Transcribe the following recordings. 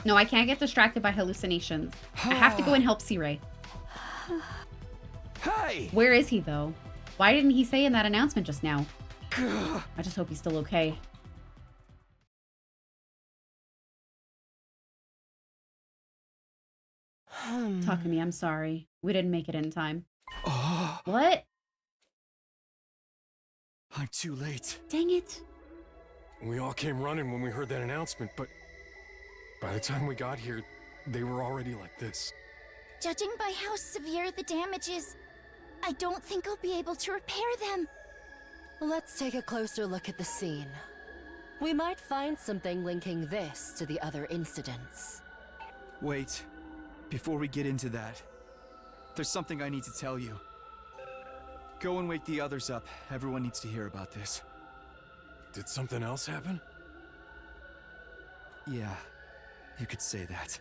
No, I can't get distracted by hallucinations. I have to go and help C-Ray. Hey! Where is he, though? Why didn't he say in that announcement just now? I just hope he's still okay. Takumi, I'm sorry. We didn't make it in time. What? I'm too late. Dang it. We all came running when we heard that announcement, but by the time we got here, they were already like this. Judging by how severe the damage is, I don't think I'll be able to repair them. Let's take a closer look at the scene. We might find something linking this to the other incidents. Wait. Before we get into that, there's something I need to tell you. Go and wake the others up. Everyone needs to hear about this. Did something else happen? Yeah, you could say that.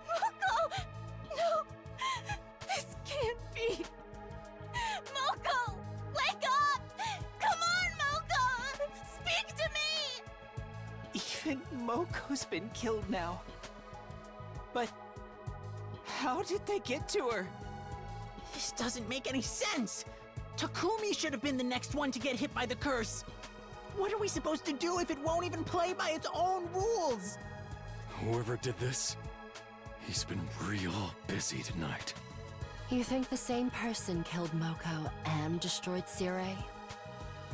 Moko! No! This can't be! Moko! Wake up! Come on, Moko! Speak to me! Even Moko's been killed now. But how did they get to her? This doesn't make any sense! Takumi should have been the next one to get hit by the curse! What are we supposed to do if it won't even play by its own rules? Whoever did this, he's been real busy tonight. You think the same person killed Moko and destroyed Sirei?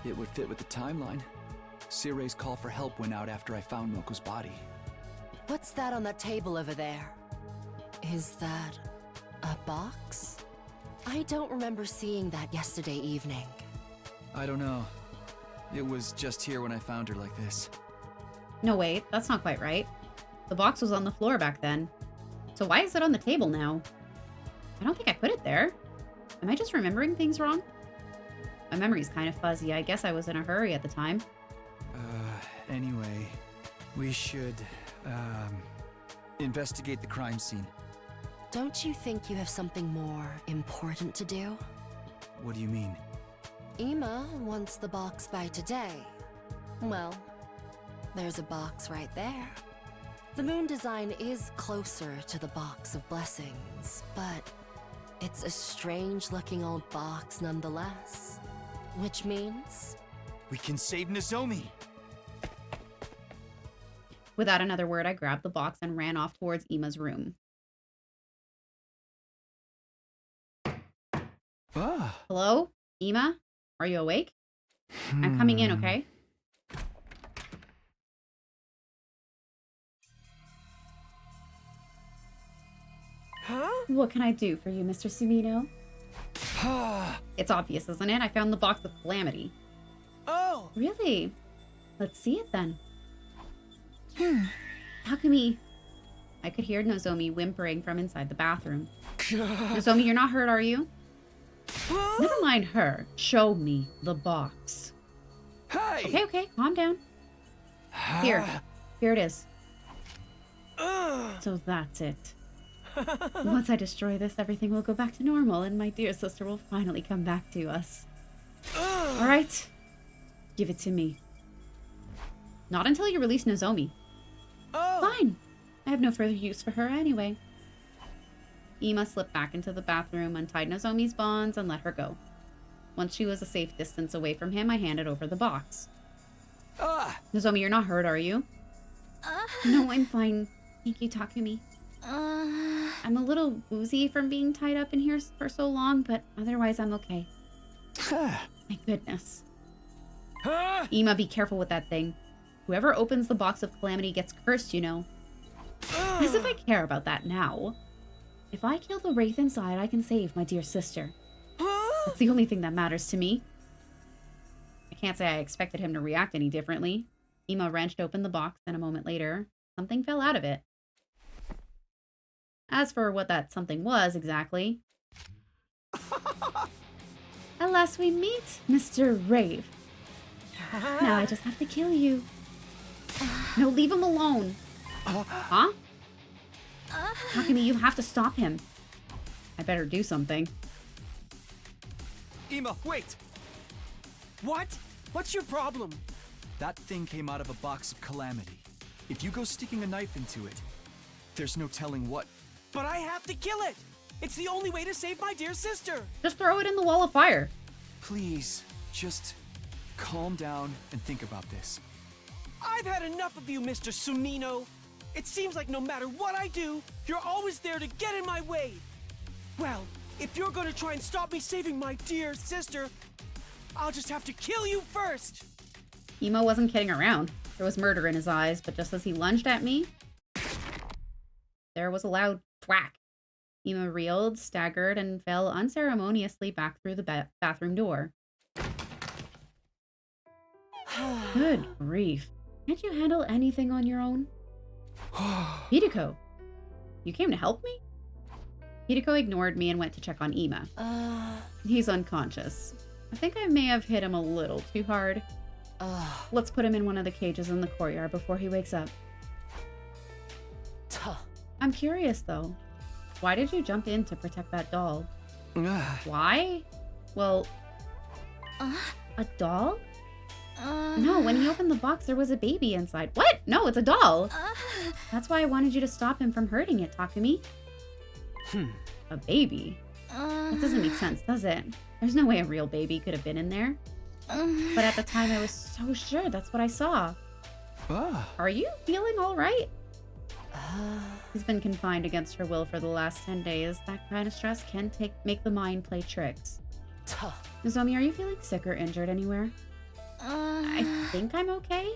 It would fit with the timeline. Sirei's call for help went out after I found Moko's body. What's that on that table over there? Is that a box? I don't remember seeing that yesterday evening. I don't know. It was just here when I found her like this. No, wait. That's not quite right. The box was on the floor back then. So why is it on the table now? I don't think I put it there. Am I just remembering things wrong? My memory's kind of fuzzy. I guess I was in a hurry at the time. Anyway, we should, investigate the crime scene. Don't you think you have something more important to do? What do you mean? Ima wants the box by today. Well, there's a box right there. The moon design is closer to the box of blessings, but it's a strange-looking old box nonetheless. Which means... we can save Nozomi! Without another word, I grabbed the box and ran off towards Ima's room. Hello? Ima? Are you awake? I'm coming in, okay? Huh? What can I do for you, Mr. Sumino? It's obvious, isn't it? I found the box of Calamity. Oh! Really? Let's see it then. Takumi. I could hear Nozomi whimpering from inside the bathroom. Nozomi, you're not hurt, are you? Never mind her. Show me the box. Hey! Okay, calm down. Here it is. So that's it. Once I destroy this, everything will go back to normal, and my dear sister will finally come back to us. All right, give it to me. Not until you release Nozomi. Fine. I have no further use for her anyway. Ima slipped back into the bathroom, untied Nozomi's bonds, and let her go. Once she was a safe distance away from him, I handed over the box. Nozomi, you're not hurt, are you? No, I'm fine. Thank you, Takumi. I'm a little woozy from being tied up in here for so long, but otherwise I'm okay. My goodness. Ima, be careful with that thing. Whoever opens the box of Calamity gets cursed, you know. As if I care about that now. If I kill the wraith inside, I can save my dear sister. That's the only thing that matters to me. I can't say I expected him to react any differently. Ima wrenched open the box, and a moment later, something fell out of it. As for what that something was exactly... At last we meet, Mr. Rave. Now I just have to kill you. No, leave him alone. Huh? Takumi, you have to stop him. I better do something. Ema, wait! What? What's your problem? That thing came out of a box of calamity. If you go sticking a knife into it, there's no telling what. But I have to kill it! It's the only way to save my dear sister! Just throw it in the wall of fire. Please, just calm down and think about this. I've had enough of you, Mr. Sunino. It seems like no matter what I do, you're always there to get in my way. Well, if you're gonna try and stop me saving my dear sister, I'll just have to kill you first! Emo wasn't kidding around. There was murder in his eyes, but just as he lunged at me, there was a loud thwack. Emo reeled, staggered, and fell unceremoniously back through the bathroom door. Good grief. Can't you handle anything on your own? Hideko, you came to help me? Hideko ignored me and went to check on Ema. He's unconscious. I think I may have hit him a little too hard. Let's put him in one of the cages in the courtyard before he wakes up. I'm curious, though. Why did you jump in to protect that doll? Why? Well, a doll? No, when he opened the box, there was a baby inside. What? No, it's a doll. That's why I wanted you to stop him from hurting it, Takumi. A baby? That doesn't make sense, does it? There's no way a real baby could have been in there. But at the time, I was so sure that's what I saw. Are you feeling all right? He's been confined against her will for the last 10 days. That kind of stress can make the mind play tricks. Nozomi, are you feeling sick or injured anywhere? I think I'm okay.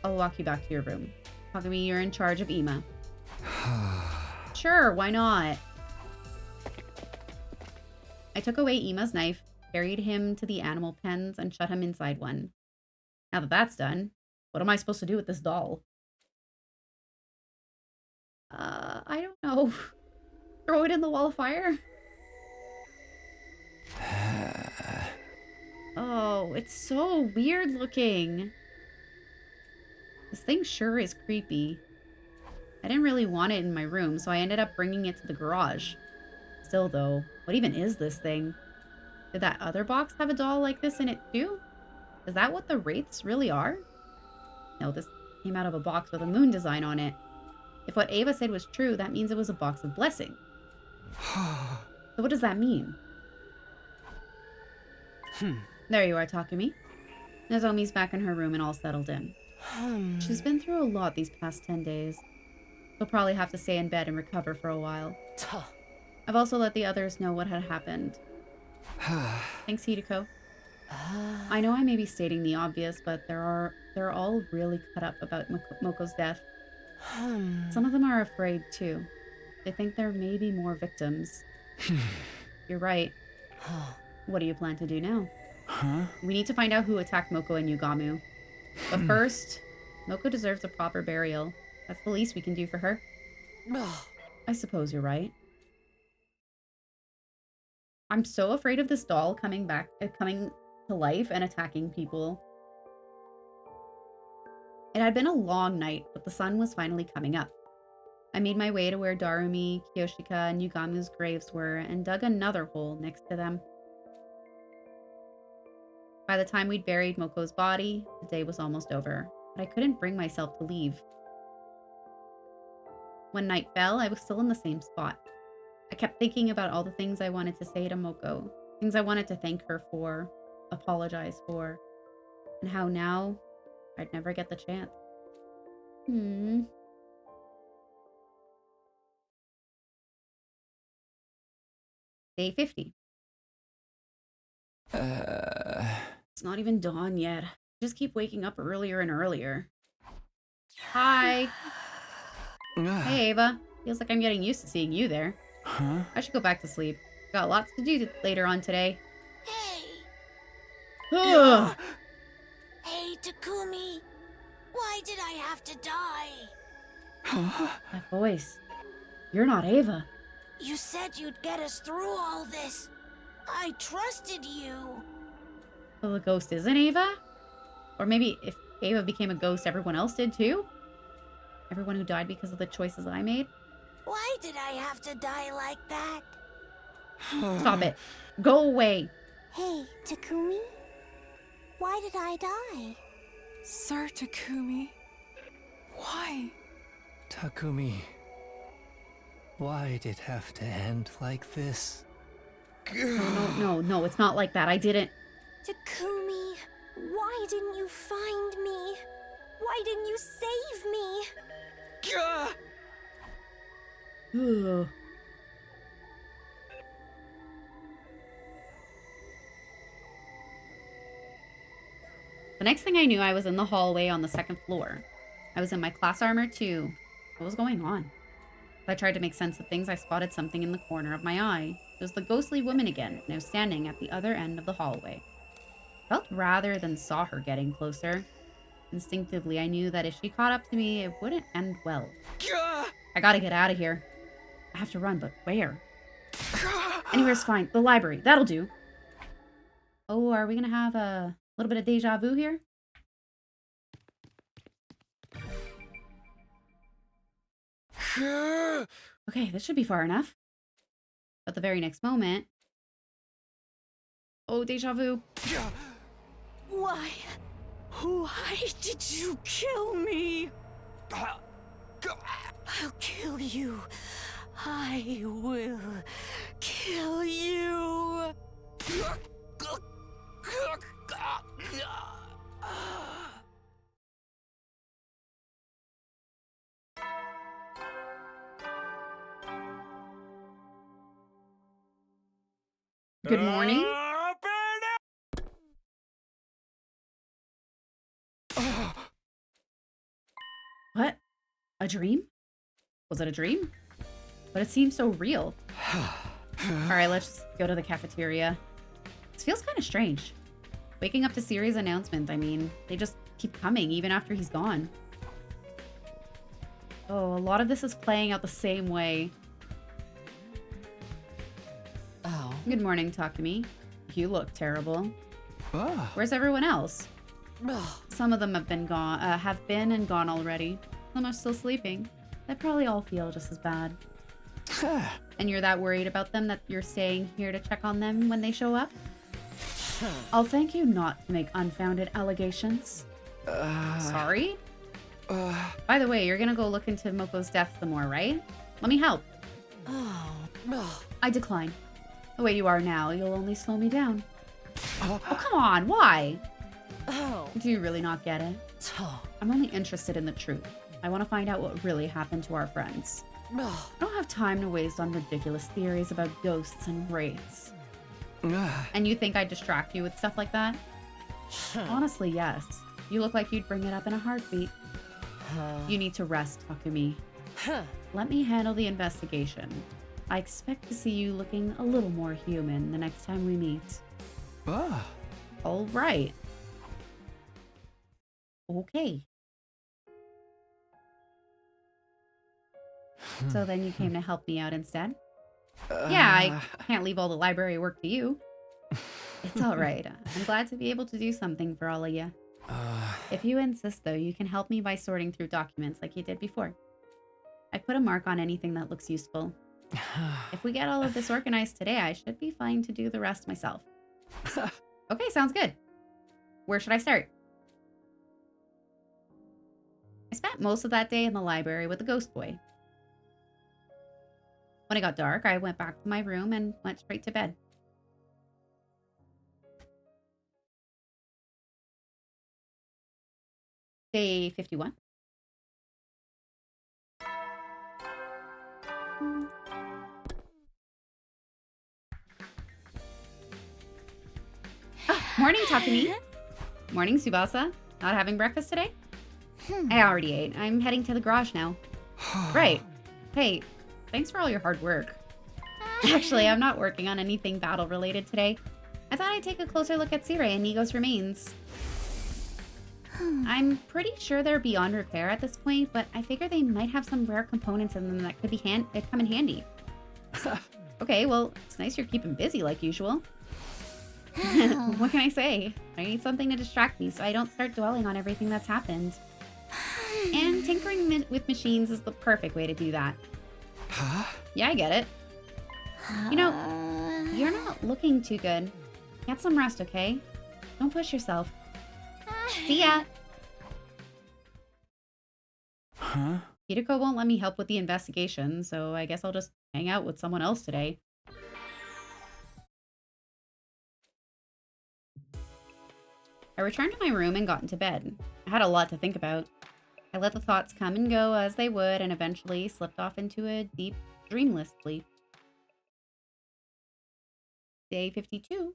I'll walk you back to your room. Takumi, you're in charge of Ema. Sure, why not? I took away Ema's knife, carried him to the animal pens, and shut him inside one. Now that that's done, what am I supposed to do with this doll? I don't know. Throw it in the wall of fire? Oh, it's so weird looking. This thing sure is creepy. I didn't really want it in my room, so I ended up bringing it to the garage. Still though, what even is this thing? Did that other box have a doll like this in it too? Is that what the wraiths really are? No, this came out of a box with a moon design on it. If what Ava said was true, that means it was a box of blessing. So what does that mean? There you are, Takumi. Nozomi's back in her room and all settled in. She's been through a lot these past 10 days. She'll probably have to stay in bed and recover for a while. I've also let the others know what had happened. Thanks, Hideko. I know I may be stating the obvious, but they're all really cut up about Moko's death. Some of them are afraid, too. They think there may be more victims. You're right. What do you plan to do now? We need to find out who attacked Moko and Yugamu. But first, Moko deserves a proper burial. That's the least we can do for her. I suppose you're right. I'm so afraid of this doll coming to life and attacking people. It had been a long night, but the sun was finally coming up. I made my way to where Darumi, Kiyoshika, and Yugamu's graves were and dug another hole next to them. By the time we'd buried Moko's body, the day was almost over, but I couldn't bring myself to leave. When night fell, I was still in the same spot. I kept thinking about all the things I wanted to say to Moko, things I wanted to thank her for, apologize for, and how now I'd never get the chance. Day 50. It's not even dawn yet. Just keep waking up earlier and earlier. Hi. Hey, Ava. Feels like I'm getting used to seeing you there. I should go back to sleep. Got lots to do later on today. Hey! Ugh. Hey, Takumi! Why did I have to die? That voice. You're not Ava. You said you'd get us through all this. I trusted you. Well, the ghost isn't Ava? Or maybe if Ava became a ghost, everyone else did too? Everyone who died because of the choices I made? Why did I have to die like that? Stop it. Go away. Hey, Takumi? Why did I die? Sir Takumi, why? Takumi, why'd it have to end like this? No, it's not like that. I didn't. Takumi, why didn't you find me? Why didn't you save me? Ugh. The next thing I knew, I was in the hallway on the second floor. I was in my class armor too. What was going on? As I tried to make sense of things, I spotted something in the corner of my eye. It was the ghostly woman again, now standing at the other end of the hallway. I felt rather than saw her getting closer. Instinctively, I knew that if she caught up to me, it wouldn't end well. I gotta get out of here. I have to run, but where? Anywhere's fine. The library. That'll do. Oh, are we gonna have a little bit of deja vu here? Okay, this should be far enough. But the very next moment... Oh, deja vu. Why? Why did you kill me? I'll kill you. I will kill you. Good morning. What? A dream? Was it a dream? But it seems so real. Alright, let's go to the cafeteria. This feels kind of strange. Waking up to Siri's announcement, I mean, they just keep coming even after he's gone. Oh, a lot of this is playing out the same way. Oh. Good morning, talk to me. You look terrible. Ah. Where's everyone else? Ugh. Some of them have been and gone already. Some are still sleeping. They probably all feel just as bad. And you're that worried about them that you're staying here to check on them when they show up? I'll thank you not to make unfounded allegations. Sorry? By the way, you're gonna go look into Moko's death some more, right? Let me help. Oh. Ugh. I decline. The way you are now, you'll only slow me down. Oh, come on, why? Oh. Do you really not get it? Oh. I'm only interested in the truth. I want to find out what really happened to our friends. Ugh. I don't have time to waste on ridiculous theories about ghosts and wraiths. And you think I'd distract you with stuff like that? Honestly, yes. You look like you'd bring it up in a heartbeat. You need to rest, Takumi. Let me handle the investigation. I expect to see you looking a little more human the next time we meet. All right. Okay. So then you came to help me out instead? Yeah, I can't leave all the library work to you. It's all right. I'm glad to be able to do something for all of you. If you insist, though, you can help me by sorting through documents like you did before. I put a mark on anything that looks useful. If we get all of this organized today, I should be fine to do the rest myself. Okay, sounds good. Where should I start? I spent most of that day in the library with the ghost boy. When it got dark, I went back to my room and went straight to bed. Day 51. Morning, Takumi. Morning, Tsubasa. Not having breakfast today? I already ate. I'm heading to the garage now. Right. Hey, thanks for all your hard work. Actually, I'm not working on anything battle-related today. I thought I'd take a closer look at Sire and Nigo's remains. I'm pretty sure they're beyond repair at this point, but I figure they might have some rare components in them that could be come in handy. Okay, well, it's nice you're keeping busy like usual. What can I say? I need something to distract me so I don't start dwelling on everything that's happened. And tinkering with machines is the perfect way to do that. Huh? Yeah, I get it. You know, you're not looking too good. Get some rest, okay? Don't push yourself. See ya! Huh? Hideko won't let me help with the investigation, so I guess I'll just hang out with someone else today. I returned to my room and got into bed. I had a lot to think about. I let the thoughts come and go as they would and eventually slipped off into a deep, dreamless sleep. Day 52.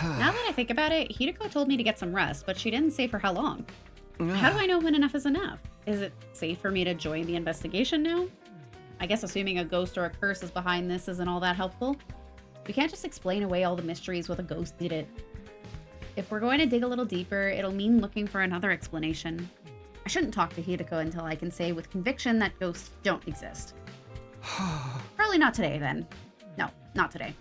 Now that I think about it, Hideko told me to get some rest, but she didn't say for how long. How do I know when enough is enough? Is it safe for me to join the investigation now? I guess assuming a ghost or a curse is behind this isn't all that helpful. We can't just explain away all the mysteries with a ghost did it. If we're going to dig a little deeper, it'll mean looking for another explanation. I shouldn't talk to Hideko until I can say with conviction that ghosts don't exist. Probably not today, then. No, not today.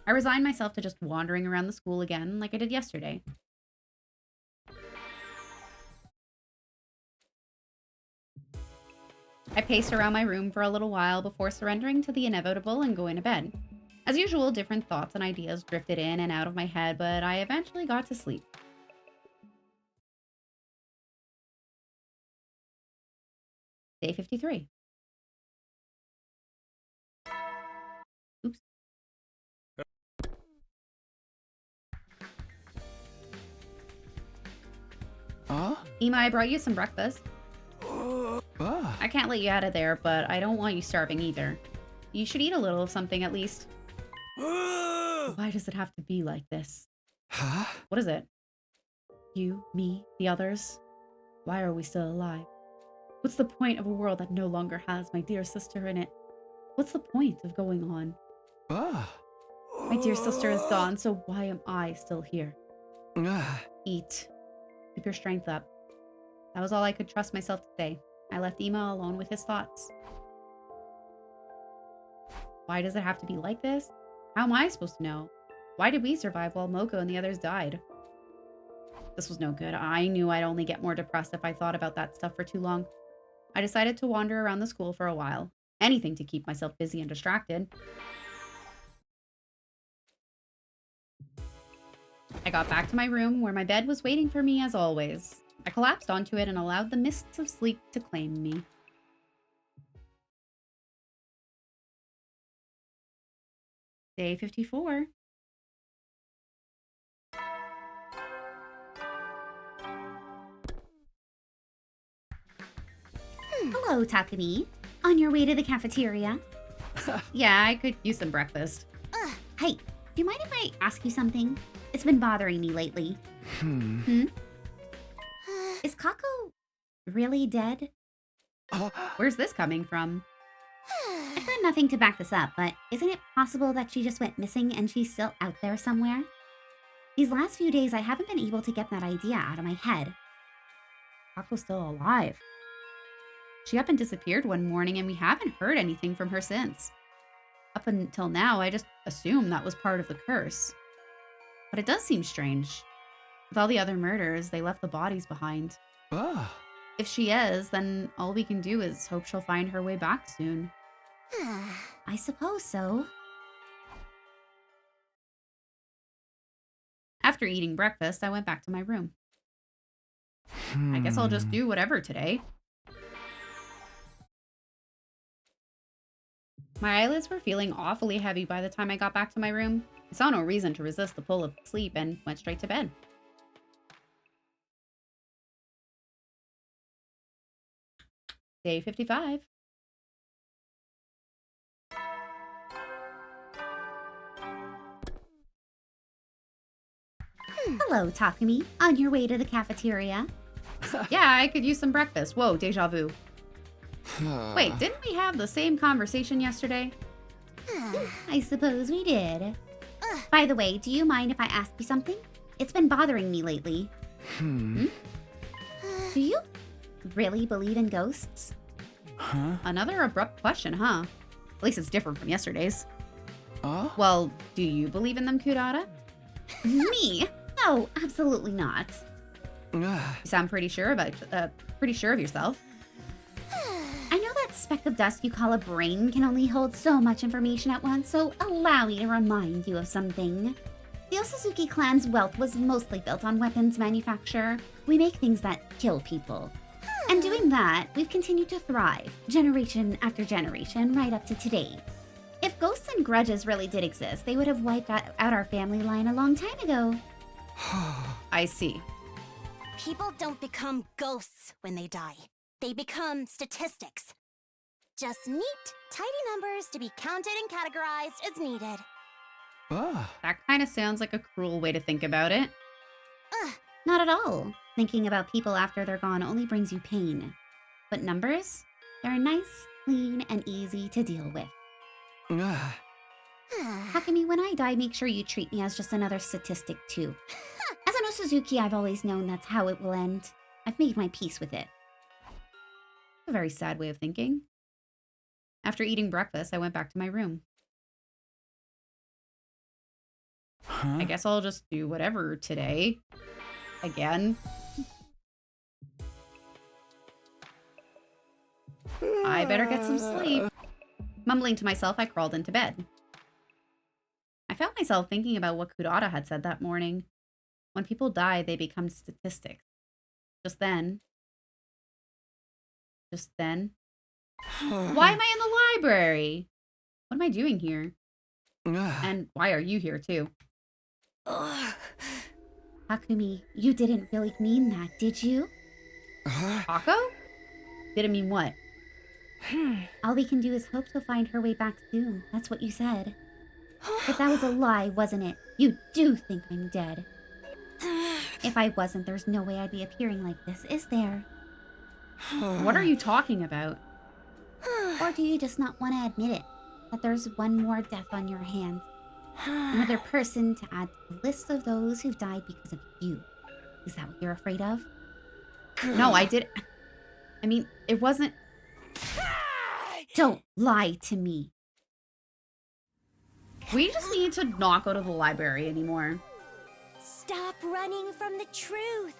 I resigned myself to just wandering around the school again like I did yesterday. I paced around my room for a little while before surrendering to the inevitable and going to bed. As usual, different thoughts and ideas drifted in and out of my head, but I eventually got to sleep. Day 53. Oops. Ema, I brought you some breakfast. I can't let you out of there, but I don't want you starving either. You should eat a little of something at least. Why does it have to be like this? Huh? What is it? You, me, the others? Why are we still alive? What's the point of a world that no longer has my dear sister in it? What's the point of going on? My dear sister is gone, so why am I still here? Eat. Keep your strength up. That was all I could trust myself to say. I left Ema alone with his thoughts. Why does it have to be like this? How am I supposed to know? Why did we survive while Moko and the others died? This was no good. I knew I'd only get more depressed if I thought about that stuff for too long. I decided to wander around the school for a while. Anything to keep myself busy and distracted. I got back to my room where my bed was waiting for me as always. I collapsed onto it and allowed the mists of sleep to claim me. Day 54. Hello, Takumi. On your way to the cafeteria? Yeah, I could use some breakfast. Hey, do you mind if I ask you something? It's been bothering me lately. Is Kako really dead? Where's this coming from? I've heard nothing to back this up, but isn't it possible that she just went missing and she's still out there somewhere? These last few days, I haven't been able to get that idea out of my head. Kako's still alive. She up and disappeared one morning and we haven't heard anything from her since. Up until now, I just assumed that was part of the curse. But it does seem strange. With all the other murders, they left the bodies behind. If she is, then all we can do is hope she'll find her way back soon. I suppose so. After eating breakfast, I went back to my room. I guess I'll just do whatever today. My eyelids were feeling awfully heavy by the time I got back to my room. I saw no reason to resist the pull of sleep and went straight to bed. Day 55. Hello, Takumi. On your way to the cafeteria? Yeah, I could use some breakfast. Whoa, deja vu. Wait, didn't we have the same conversation yesterday? I suppose we did. By the way, do you mind if I ask you something? It's been bothering me lately. Do you really believe in ghosts? Another abrupt question, huh? At least it's different from yesterday's. Well, do you believe in them, Kurata? Me? No, absolutely not. You sound pretty sure of yourself. I know that speck of dust you call a brain can only hold so much information at once, so allow me to remind you of something. The Osazuki clan's wealth was mostly built on weapons manufacture. We make things that kill people. And doing that, we've continued to thrive, generation after generation, right up to today. If ghosts and grudges really did exist, they would have wiped out our family line a long time ago. I see. People don't become ghosts when they die. They become statistics. Just neat, tidy numbers to be counted and categorized as needed. That kind of sounds like a cruel way to think about it. Not at all. Thinking about people after they're gone only brings you pain. But numbers? They're nice, clean, and easy to deal with. Takumi, when I die, make sure you treat me as just another statistic, too. As an Osazuki, I've always known that's how it will end. I've made my peace with it. A very sad way of thinking. After eating breakfast, I went back to my room. I guess I'll just do whatever today. Again. I better get some sleep. Mumbling to myself, I crawled into bed. I found myself thinking about what Kurata had said that morning. When people die, they become statistics. Just then. Why am I in the library? What am I doing here? And why are you here too? Takumi, you didn't really mean that, did you? Kako? Didn't mean what? All we can do is hope she'll find her way back soon. That's what you said. But that was a lie, wasn't it? You do think I'm dead. If I wasn't, there's no way I'd be appearing like this, is there? What are you talking about? Or do you just not want to admit it? That there's one more death on your hands? Another person to add to the list of those who've died because of you. Is that what you're afraid of? No, I did. I mean, it wasn't. Don't lie to me. We just need to not go to the library anymore. Stop running from the truth.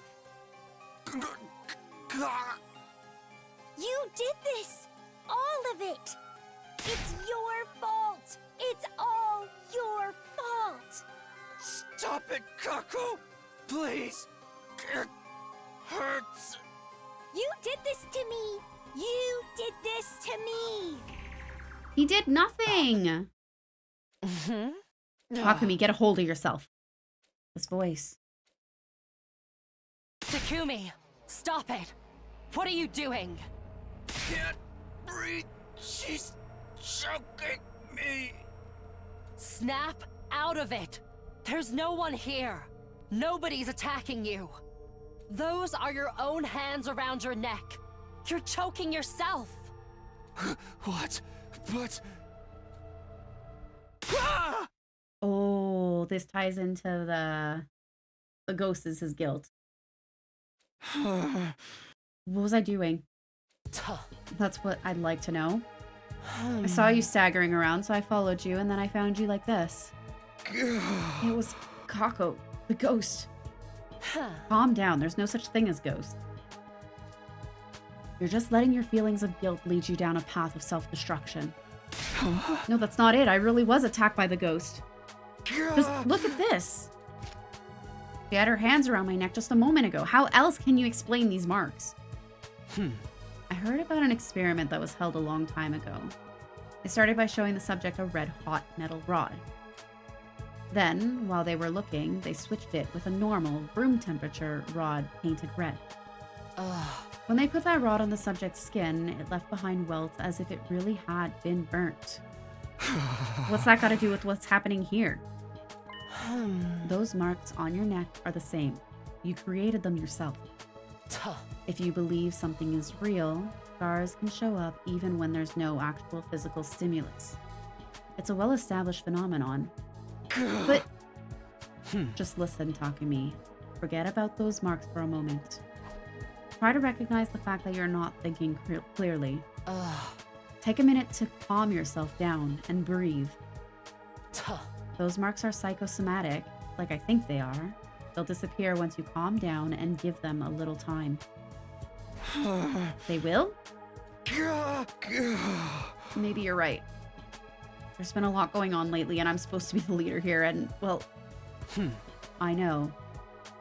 You did this! All of it! It's your fault! It's all your fault! Stop it, Kako! Please! It hurts! You did this to me! You did this to me! He did nothing! Takumi, get a hold of yourself. This voice. Takumi, stop it! What are you doing? Can't breathe. She's choking me. Snap out of it! There's no one here. Nobody's attacking you. Those are your own hands around your neck. You're choking yourself. What? But... Oh, this ties into the ghost is his guilt. What was I doing? That's what I'd like to know. I saw you staggering around, so I followed you, and then I found you like this. It was Kako, the ghost. Calm down, there's no such thing as ghosts. You're just letting your feelings of guilt lead you down a path of self-destruction. No, that's not it. I really was attacked by the ghost. Just look at this. She had her hands around my neck just a moment ago. How else can you explain these marks? I heard about an experiment that was held a long time ago. They started by showing the subject a red-hot metal rod. Then, while they were looking, they switched it with a normal, room temperature rod painted red. When they put that rod on the subject's skin, it left behind welts as if it really had been burnt. What's that got to do with what's happening here? Those marks on your neck are the same. You created them yourself. If you believe something is real, scars can show up even when there's no actual physical stimulus. It's a well-established phenomenon. But just listen, Takumi. Forget about those marks for a moment. Try to recognize the fact that you're not thinking clearly. Take a minute to calm yourself down and breathe. Those marks are psychosomatic. like I think they are. They'll disappear once you calm down and give them a little time. They will? Maybe you're right. There's been a lot going on lately, and I'm supposed to be the leader here, and, well... I know.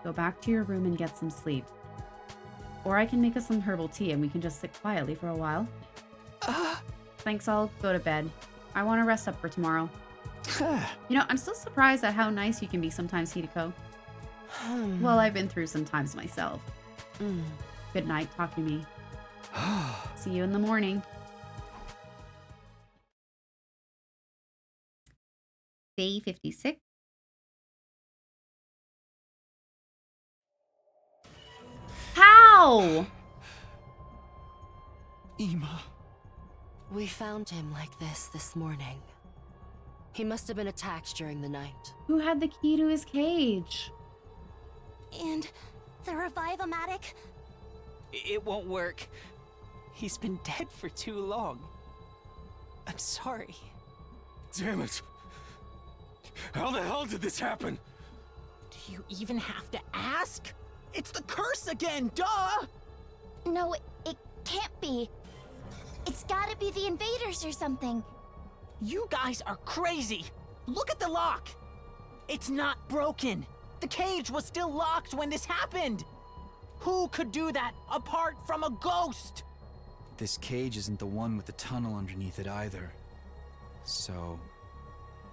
Go back to your room and get some sleep. Or I can make us some herbal tea, and we can just sit quietly for a while. Thanks, I'll go to bed. I want to rest up for tomorrow. You know, I'm still surprised at how nice you can be sometimes, Hideko. Well, I've been through some times myself. Good night, Takumi. See you in the morning. Day 56. How? Ima. We found him like this morning. He must have been attacked during the night. Who had the key to his cage? And the Revive-O-Matic? It won't work. He's been dead for too long. I'm sorry. Damn it. How the hell did this happen? Do you even have to ask? It's the curse again, duh! No, it can't be. It's gotta be the invaders or something. You guys are crazy! Look at the lock! It's not broken! The cage was still locked when this happened! Who could do that apart from a ghost? This cage isn't the one with the tunnel underneath it either. So,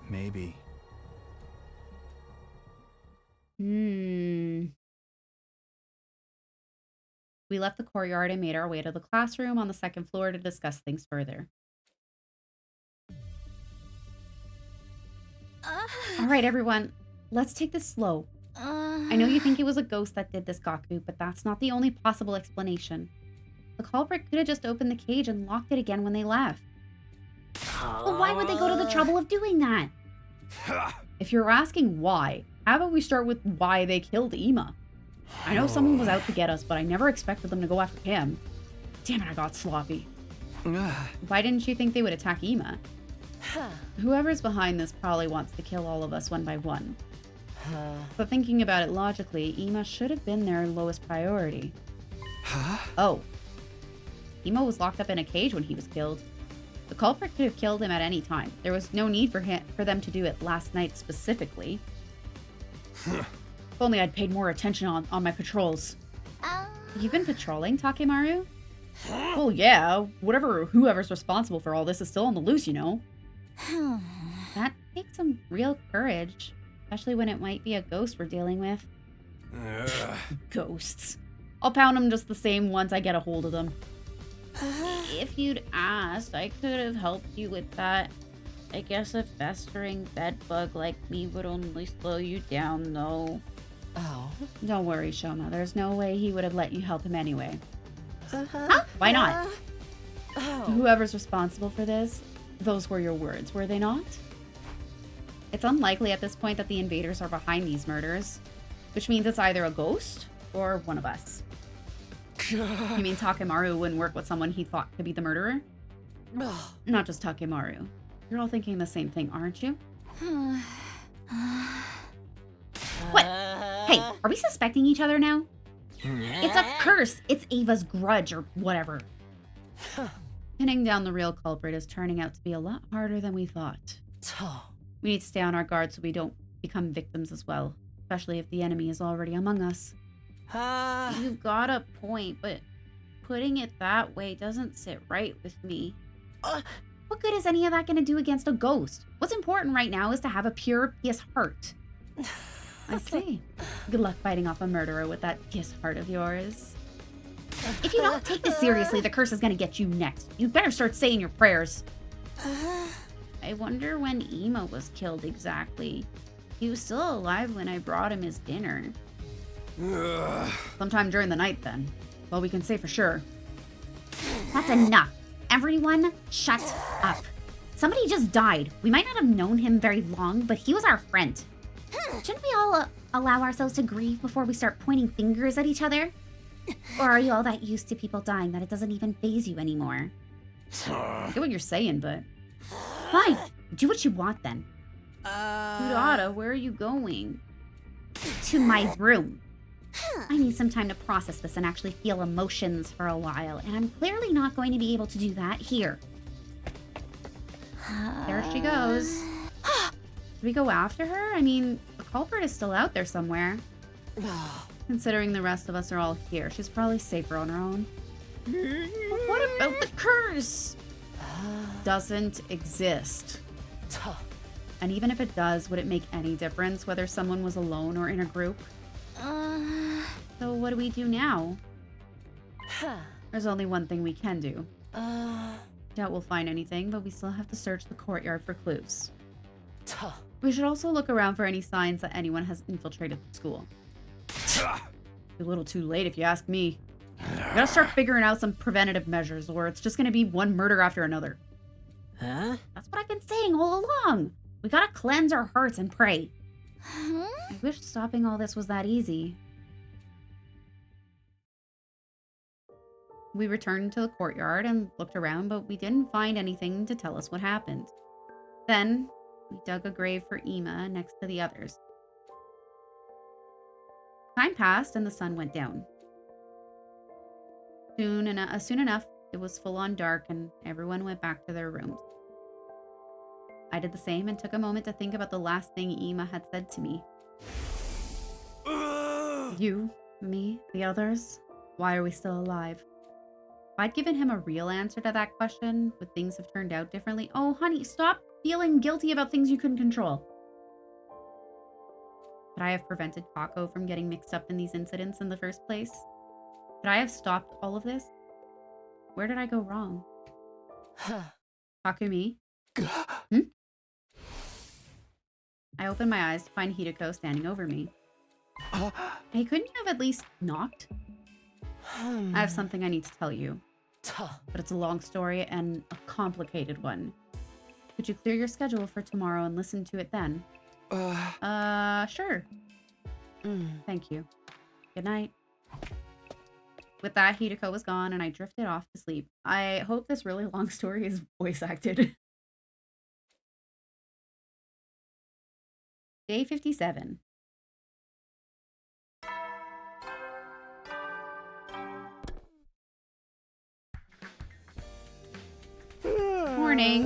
maybe. We left the courtyard and made our way to the classroom on the second floor to discuss things further. All right, everyone, let's take this slow. I know you think it was a ghost that did this, Gaku, but that's not the only possible explanation. The culprit could have just opened the cage and locked it again when they left. Well, why would they go to the trouble of doing that? If you're asking why, how about we start with why they killed Ima? I know someone was out to get us, but I never expected them to go after him. Damn it, I got sloppy. Why didn't you think they would attack Ima? Whoever's behind this probably wants to kill all of us one by one. But thinking about it logically, Ima should have been their lowest priority. Oh. Ima was locked up in a cage when he was killed. The culprit could have killed him at any time. There was no need for them to do it last night specifically. If only I'd paid more attention on my patrols. You've been patrolling, Takemaru? Well, yeah. Whoever's responsible for all this is still on the loose, you know. That takes some real courage. Especially when it might be a ghost we're dealing with. Ghosts. I'll pound them just the same once I get a hold of them. If you'd asked, I could have helped you with that. I guess a festering bedbug like me would only slow you down, though. Oh? Don't worry, Shoma. There's no way he would have let you help him anyway. Huh? Why not? Whoever's responsible for this, those were your words, were they not? It's unlikely at this point that the invaders are behind these murders, which means it's either a ghost or one of us. You mean Takemaru wouldn't work with someone he thought could be the murderer? Not just Takemaru. You're all thinking the same thing, aren't you? What? Hey, are we suspecting each other now? It's a curse! It's Ava's grudge or whatever. Pinning down the real culprit is turning out to be a lot harder than we thought. We need to stay on our guard so we don't become victims as well, especially if the enemy is already among us. You've got a point, but putting it that way doesn't sit right with me. What good is any of that going to do against a ghost? What's important right now is to have a pure, pious heart. I see. Good luck fighting off a murderer with that pious heart of yours. If you don't take this seriously, the curse is going to get you next. You better start saying your prayers. I wonder when Ima was killed exactly. He was still alive when I brought him his dinner. Sometime during the night, then. Well, we can say for sure. That's enough. Everyone, shut up. Somebody just died. We might not have known him very long, but he was our friend. Shouldn't we all allow ourselves to grieve before we start pointing fingers at each other? Or are you all that used to people dying that it doesn't even faze you anymore? I get what you're saying, but... Fine. Do what you want, then. Kudata, where are you going? to my room. I need some time to process this and actually feel emotions for a while, and I'm clearly not going to be able to do that here. There she goes. Do we go after her? I mean, the culprit is still out there somewhere. Considering the rest of us are all here, she's probably safer on her own. But what about the curse? Doesn't exist. And even if it does, would it make any difference whether someone was alone or in a group? So what do we do now? There's only one thing we can do. Doubt we'll find anything, but we still have to search the courtyard for clues. We should also look around for any signs that anyone has infiltrated the school. A little too late if you ask me. We gotta start figuring out some preventative measures, or it's just gonna be one murder after another. Huh? That's what I've been saying all along. We gotta cleanse our hearts and pray. Huh? I wish stopping all this was that easy. We returned to the courtyard and looked around, but we didn't find anything to tell us what happened. Then, we dug a grave for Ima next to the others. Time passed and the sun went down. Soon enough, it was full on dark and everyone went back to their rooms. I did the same and took a moment to think about the last thing Ima had said to me. You, me, the others, why are we still alive? If I'd given him a real answer to that question, would things have turned out differently? Oh, honey, stop feeling guilty about things you couldn't control. Could I have prevented Kako from getting mixed up in these incidents in the first place? Could I have stopped all of this? Where did I go wrong? Takumi? I opened my eyes to find Hideko standing over me. Hey, couldn't you have at least knocked? I have something I need to tell you. But it's a long story and a complicated one. Could you clear your schedule for tomorrow and listen to it then? Sure. Thank you. Good night. With that, Hideko was gone and I drifted off to sleep. I hope this really long story is voice acted. Day 57. Morning.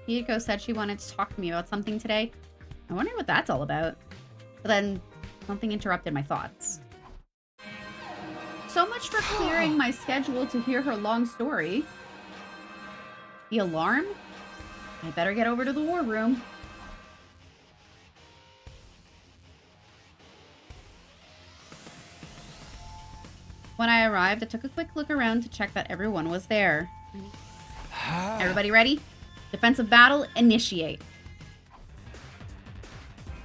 Hideko said she wanted to talk to me about something today. I wonder what that's all about. But then something interrupted my thoughts. So much for clearing my schedule to hear her long story. The alarm? I better get over to the war room. When I arrived, I took a quick look around to check that everyone was there. Everybody ready? Defensive battle, initiate.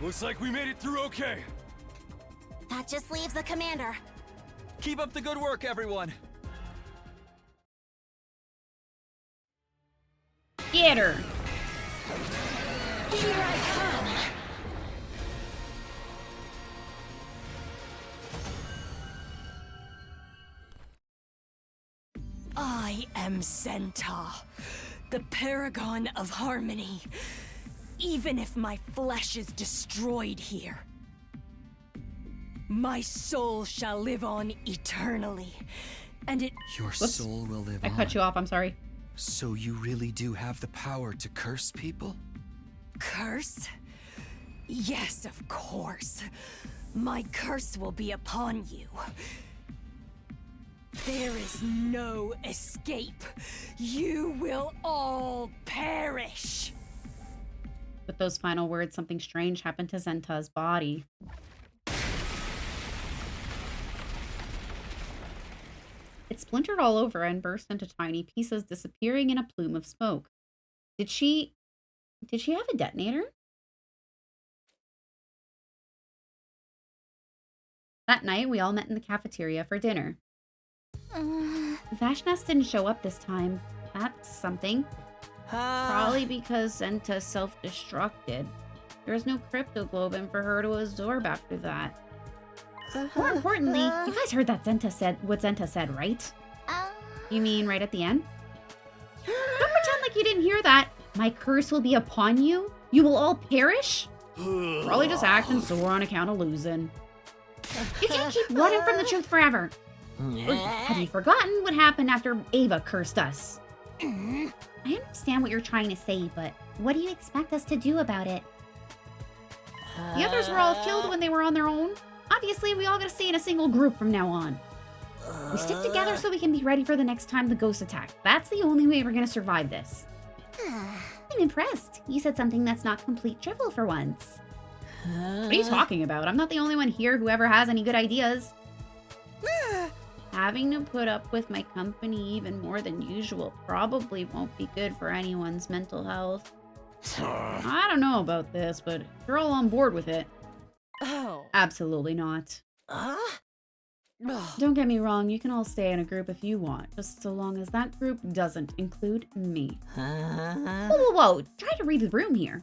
Looks like we made it through okay. That just leaves the commander. Keep up the good work, everyone. Get her. Here I come. I am Zenta, the paragon of harmony. Even if my flesh is destroyed here, my soul shall live on eternally, and it— Your soul will live I on. cut you off, I'm sorry. So you really do have the power to curse people? Curse? Yes, of course. My curse will be upon you. There is no escape. You will all perish. With those final words, something strange happened to Zenta's body. It splintered all over and burst into tiny pieces, disappearing in a plume of smoke. Did she have a detonator? That night, we all met in the cafeteria for dinner. Vashnas didn't show up this time. That's something. Probably because Zenta self-destructed. There was no cryptoglobin for her to absorb after that. More importantly, you guys heard that what Zenta said, right? You mean right at the end? Don't pretend like you didn't hear that. My curse will be upon you. You will all perish. Probably just acting sore on account of losing. You can't keep running from the truth forever. Or have you forgotten what happened after Ava cursed us? I understand what you're trying to say, but what do you expect us to do about it? The others were all killed when they were on their own. Obviously, we all gotta stay in a single group from now on. We stick together so we can be ready for the next time the ghosts attack. That's the only way we're gonna survive this. I'm impressed. You said something that's not complete drivel for once. What are you talking about? I'm not the only one here who ever has any good ideas. Having to put up with my company even more than usual probably won't be good for anyone's mental health. I don't know about this, but you're all on board with it. Oh. Absolutely not. Don't get me wrong, you can all stay in a group if you want, just so long as that group doesn't include me. Whoa, whoa, whoa! Try to read the room here.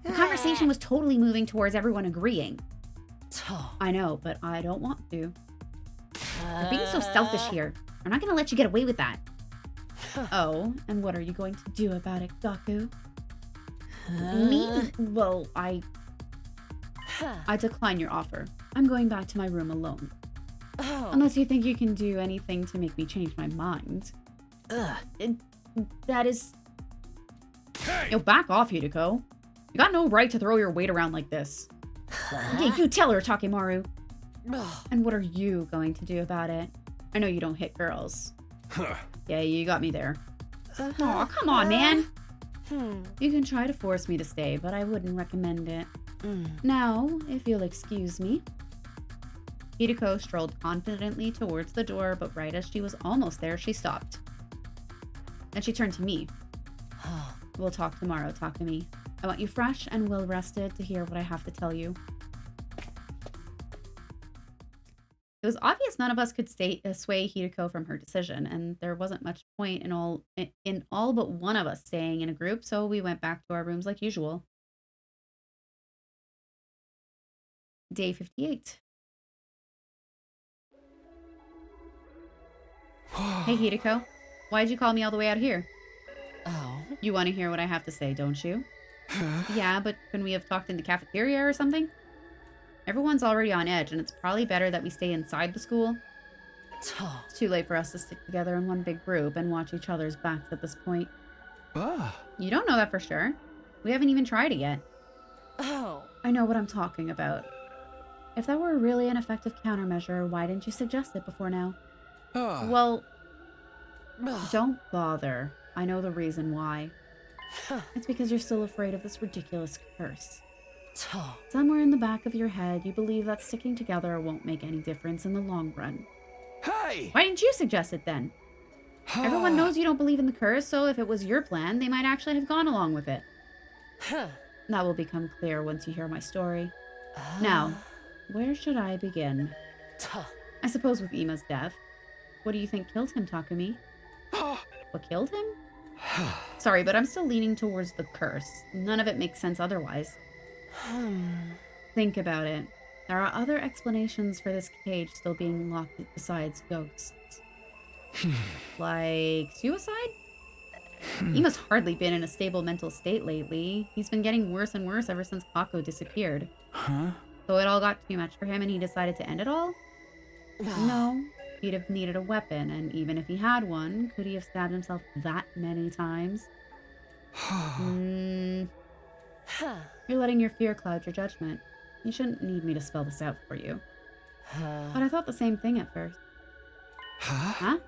The conversation was totally moving towards everyone agreeing. I know, but I don't want to. You're being so selfish here. I'm not gonna let you get away with that. Oh, and what are you going to do about it, Gaku? Me? Well, I decline your offer. I'm going back to my room alone. Unless you think you can do anything to make me change my mind. That is... Hey! Yo, back off, Hideko. You got no right to throw your weight around like this. Okay, you tell her, Takemaru. And what are you going to do about it? I know you don't hit girls. Yeah, you got me there. Aw, come on, man. You can try to force me to stay, but I wouldn't recommend it. Now, if you'll excuse me. Hideko strolled confidently towards the door, but right as she was almost there, she stopped. Then she turned to me. We'll talk tomorrow, Takumi. I want you fresh and well-rested to hear what I have to tell you. It was obvious none of us could sway Hideko from her decision, and there wasn't much point in all but one of us staying in a group, so we went back to our rooms like usual. Day 58. Hey, Hideko. Why'd you call me all the way out here? Oh? You want to hear what I have to say, don't you? Yeah, but couldn't we have talked in the cafeteria or something? Everyone's already on edge, and it's probably better that we stay inside the school. It's too late for us to stick together in one big group and watch each other's backs at this point. You don't know that for sure. We haven't even tried it yet. Oh. I know what I'm talking about. If that were really an effective countermeasure, why didn't you suggest it before now? Well, don't bother. I know the reason why. It's because you're still afraid of this ridiculous curse. Somewhere in the back of your head, you believe that sticking together won't make any difference in the long run. Hey! Why didn't you suggest it then? Everyone knows you don't believe in the curse, so if it was your plan, they might actually have gone along with it. That will become clear once you hear my story. Now, where should I begin? I suppose with Ima's death. What do you think killed him, Takumi? What killed him? Sorry, but I'm still leaning towards the curse. None of it makes sense otherwise. Think about it. There are other explanations for this cage still being locked besides ghosts. Like suicide? Ima's hardly been in a stable mental state lately. He's been getting worse and worse ever since Kako disappeared. So it all got too much for him and he decided to end it all? No. He'd have needed a weapon, and even if he had one, could he have stabbed himself that many times? You're letting your fear cloud your judgment. You shouldn't need me to spell this out for you. But I thought the same thing at first. Huh?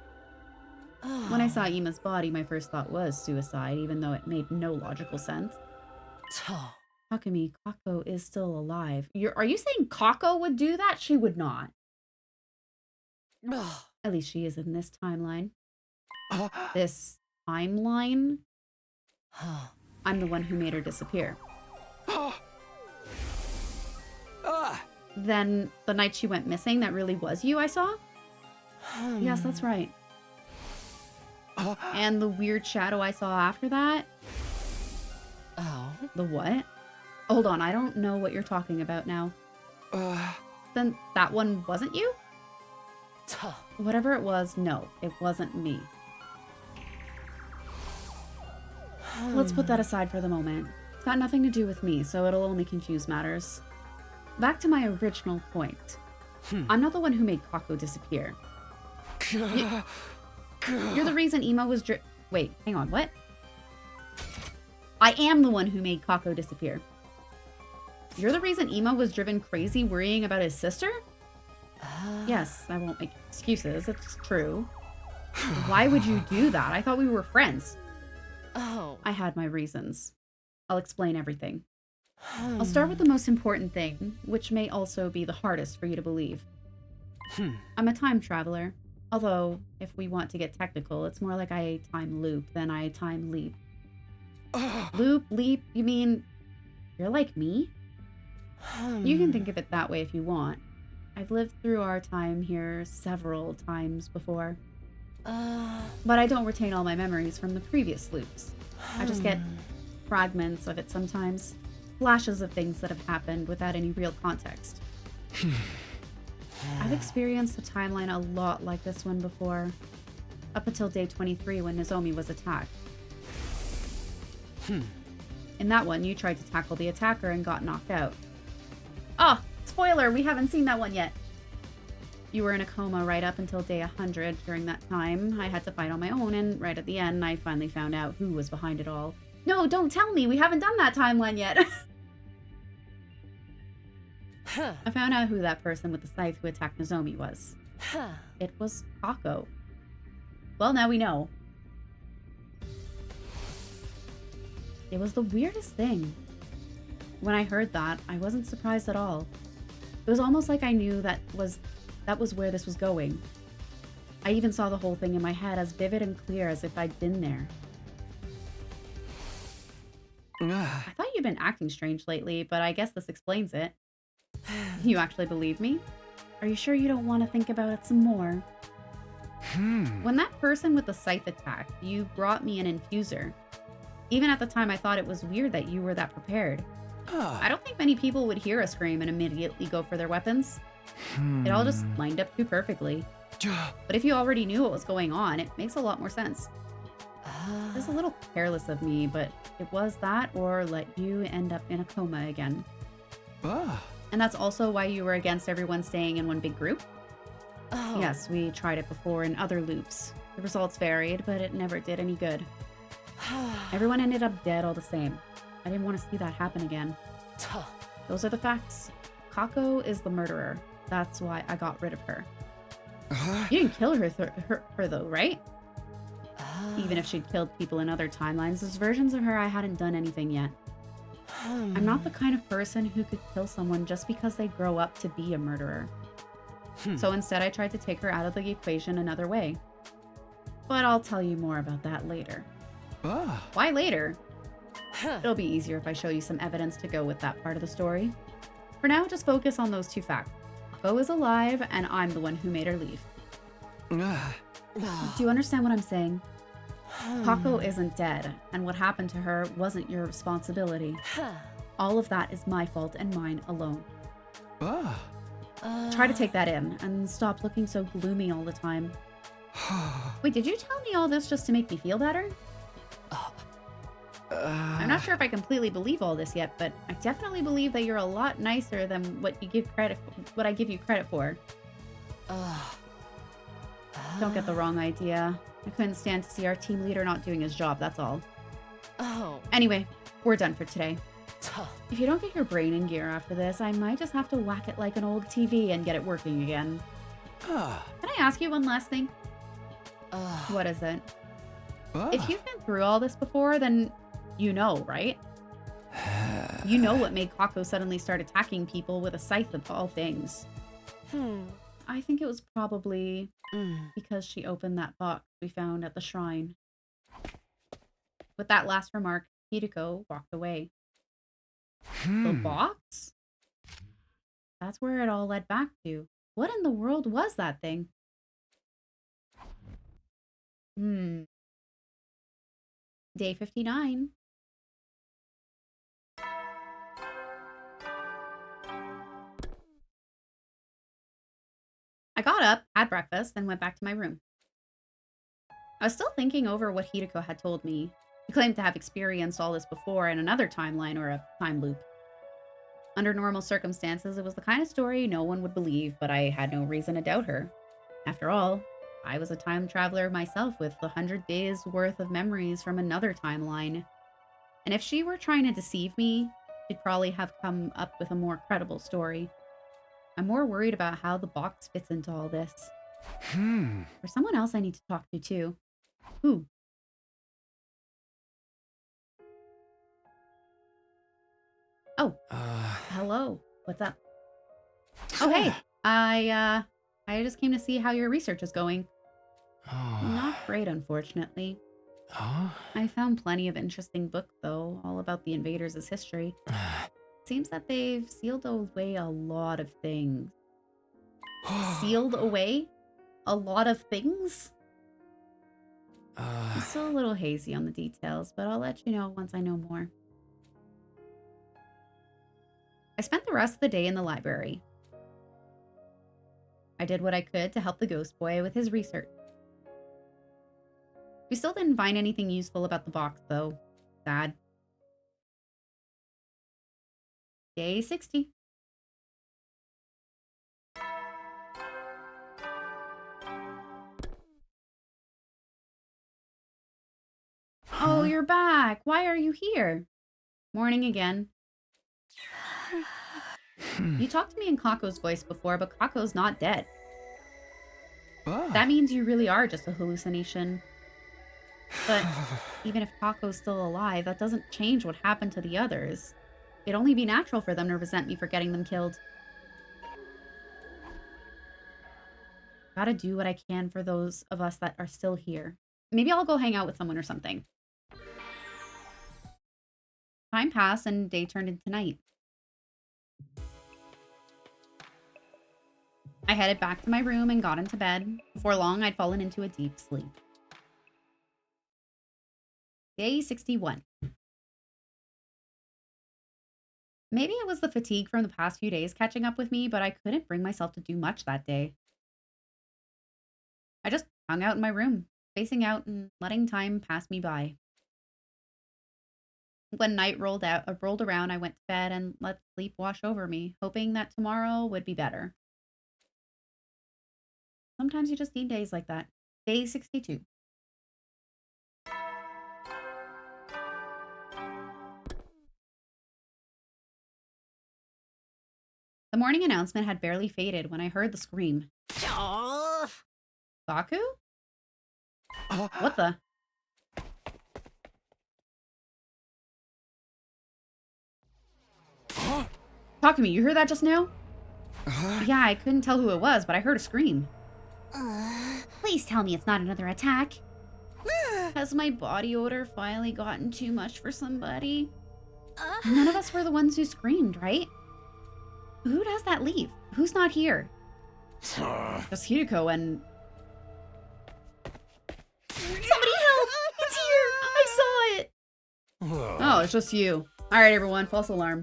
When I saw Ima's body, my first thought was suicide, even though it made no logical sense. Takumi, Kako is still alive. Are you saying Kako would do that? She would not. At least she is in this timeline. This timeline? I'm the one who made her disappear. Then the night she went missing, that really was you I saw? Yes, that's right. And the weird shadow I saw after that? The what? Hold on, I don't know what you're talking about now. Then that one wasn't you? Whatever it was, no, it wasn't me. Let's put that aside for the moment. It's got nothing to do with me, so it'll only confuse matters. Back to my original point. I'm not the one who made Kako disappear. You're the reason Emo was Wait, hang on, what? I am the one who made Kako disappear. You're the reason Emo was driven crazy worrying about his sister? Yes, I won't make excuses. It's true. Why would you do that? I thought we were friends. Oh. I had my reasons. I'll explain everything. I'll start with the most important thing, which may also be the hardest for you to believe. I'm a time traveler. Although, if we want to get technical, it's more like I time loop than I time leap. Loop, leap, you mean you're like me? You can think of it that way if you want. I've lived through our time here several times before. But I don't retain all my memories from the previous loops. I just get fragments of it sometimes. Flashes of things that have happened without any real context. I've experienced a timeline a lot like this one before. Up until day 23 when Nozomi was attacked. In that one, you tried to tackle the attacker and got knocked out. Oh, spoiler, we haven't seen that one yet. You were in a coma right up until day 100. During that time, I had to fight on my own, and right at the end, I finally found out who was behind it all. No, don't tell me! We haven't done that timeline yet! I found out who that person with the scythe who attacked Nozomi was. It was Kako. Well, now we know. It was the weirdest thing. When I heard that, I wasn't surprised at all. It was almost like I knew that was where this was going. I even saw the whole thing in my head as vivid and clear as if I'd been there. I thought you'd been acting strange lately, but I guess this explains it. You actually believe me? Are you sure you don't want to think about it some more? When that person with the scythe attacked, you brought me an infuser. Even at the time, I thought it was weird that you were that prepared. I don't think many people would hear a scream and immediately go for their weapons. It all just lined up too perfectly. But if you already knew what was going on, it makes a lot more sense. It was a little careless of me, but it was that or let you end up in a coma again. And that's also why you were against everyone staying in one big group? Yes, we tried it before in other loops. The results varied, but it never did any good. Everyone ended up dead all the same. I didn't want to see that happen again. Those are the facts. Kako is the murderer. That's why I got rid of her. You didn't kill her though, right? Even if she'd killed people in other timelines, there's versions of her I hadn't done anything yet. I'm not the kind of person who could kill someone just because they grow up to be a murderer. So instead I tried to take her out of the equation another way. But I'll tell you more about that later. Why later? It'll be easier if I show you some evidence to go with that part of the story. For now, just focus on those two facts. Kako is alive, and I'm the one who made her leave. Do you understand what I'm saying? Kako isn't dead, and what happened to her wasn't your responsibility. All of that is my fault and mine alone. Try to take that in, and stop looking so gloomy all the time. Wait, did you tell me all this just to make me feel better? I'm not sure if I completely believe all this yet, but I definitely believe that you're a lot nicer than what I give you credit for. Don't get the wrong idea. I couldn't stand to see our team leader not doing his job, that's all. Anyway, we're done for today. If you don't get your brain in gear after this, I might just have to whack it like an old TV and get it working again. Can I ask you one last thing? What is it? If you've been through all this before, then you know, right? You know what made Kako suddenly start attacking people with a scythe of all things. I think it was probably because she opened that box we found at the shrine. With that last remark, Hideko walked away. The box? That's where it all led back to. What in the world was that thing? Day 59. I got up, had breakfast, and went back to my room. I was still thinking over what Hideko had told me. He claimed to have experienced all this before in another timeline or a time loop. Under normal circumstances, it was the kind of story no one would believe, but I had no reason to doubt her. After all, I was a time traveler myself with 100 days worth of memories from another timeline. And if she were trying to deceive me, she'd probably have come up with a more credible story. I'm more worried about how the box fits into all this. There's someone else I need to talk to, too. Who? Oh. Hello. What's up? Oh, hey. I just came to see how your research is going. Not great, unfortunately. I found plenty of interesting books, though, all about the invaders' history. Seems that they've sealed away a lot of things. Sealed away? A lot of things? I'm still a little hazy on the details, but I'll let you know once I know more. I spent the rest of the day in the library. I did what I could to help the ghost boy with his research. We still didn't find anything useful about the box, though. Sad. Day 60. Oh, you're back. Why are you here? Morning again. You talked to me in Kako's voice before, but Kako's not dead. That means you really are just a hallucination. But even if Kako's still alive, that doesn't change what happened to the others. It'd only be natural for them to resent me for getting them killed. Gotta do what I can for those of us that are still here. Maybe I'll go hang out with someone or something. Time passed and day turned into night. I headed back to my room and got into bed. Before long, I'd fallen into a deep sleep. Day 61. Maybe it was the fatigue from the past few days catching up with me, but I couldn't bring myself to do much that day. I just hung out in my room, spacing out and letting time pass me by. When night rolled around, I went to bed and let sleep wash over me, hoping that tomorrow would be better. Sometimes you just need days like that. Day 62. The morning announcement had barely faded when I heard the scream. Baku? What the? Talk to me, you heard that just now? Yeah, I couldn't tell who it was, but I heard a scream. Please tell me it's not another attack. Has my body odor finally gotten too much for somebody? None of us were the ones who screamed, right? Who does that leave? Who's not here? Just Hideko and... Somebody help! It's here! I saw it! Oh, it's just you. Alright, everyone, false alarm.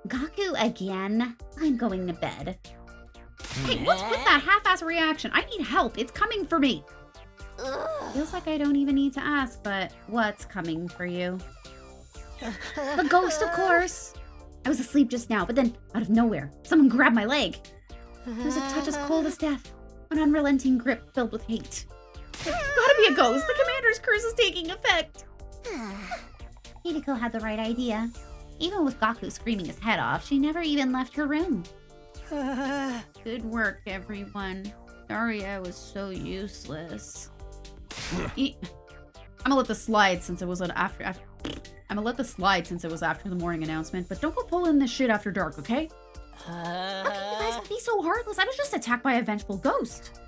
Gaku again? I'm going to bed. Hey, what's with that half-ass reaction? I need help. It's coming for me. Feels like I don't even need to ask, but what's coming for you? The ghost, of course. I was asleep just now, but then, out of nowhere, someone grabbed my leg. It was a touch as cold as death, an unrelenting grip filled with hate. It's gotta be a ghost. The commander's curse is taking effect. Hideko had the right idea. Even with Gaku screaming his head off, she never even left her room. Good work, everyone. Sorry I was so useless. I'm gonna let this slide since it was after the morning announcement, but don't go pulling this shit after dark, okay? How can you guys be so heartless? I was just attacked by a vengeful ghost.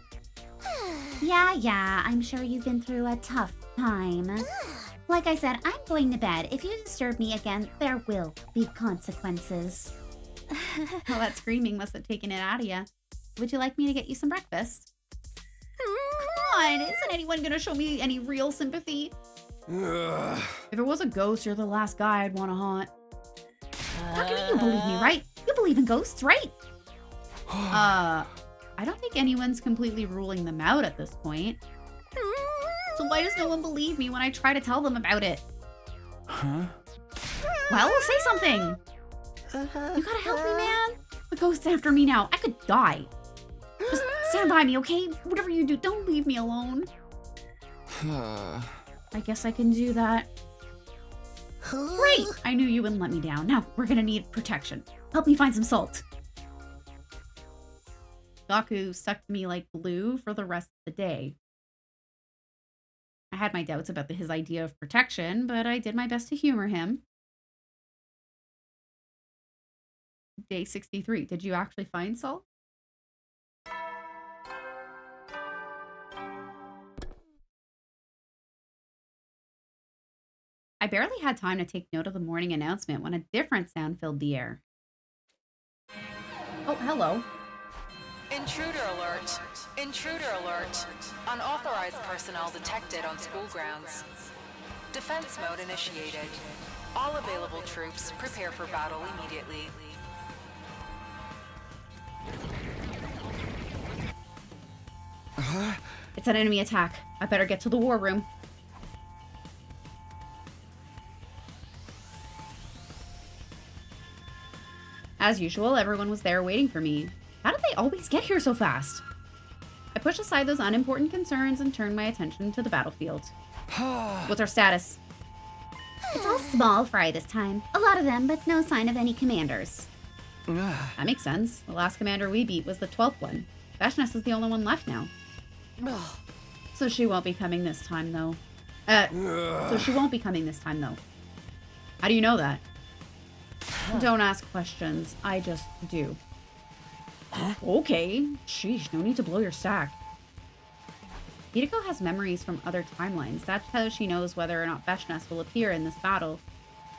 Yeah, I'm sure you've been through a tough time. Like I said, I'm going to bed. If you disturb me again, there will be consequences. Well, that screaming must have taken it out of you. Would you like me to get you some breakfast? Come on, isn't anyone gonna show me any real sympathy? If it was a ghost, you're the last guy I'd want to haunt. How can you believe me, right? You believe in ghosts, right? I don't think anyone's completely ruling them out at this point. So why does no one believe me when I try to tell them about it? Huh? Well, say something. You gotta help me, man. The ghost's after me now. I could die. Just stand by me, okay? Whatever you do, don't leave me alone. I guess I can do that. Great! I knew you wouldn't let me down. Now, we're gonna need protection. Help me find some salt. Gaku stuck to me like glue for the rest of the day. I had my doubts about his idea of protection, but I did my best to humor him. Day 63. Did you actually find salt? I barely had time to take note of the morning announcement when a different sound filled the air. Oh, hello. Intruder alert. Intruder alert. Unauthorized personnel detected on school grounds. Defense mode initiated. All available troops prepare for battle immediately. It's an enemy attack. I better get to the war room. As usual, everyone was there waiting for me. How did they always get here so fast? I pushed aside those unimportant concerns and turned my attention to the battlefield. What's our status? It's all small fry this time. A lot of them, but no sign of any commanders. That makes sense. The last commander we beat was the 12th one. Veshness is the only one left now. So she won't be coming this time, though. How do you know that? Don't ask questions. I just do. Okay. Sheesh, no need to blow your stack. Hideko has memories from other timelines. That's how she knows whether or not Veshness will appear in this battle.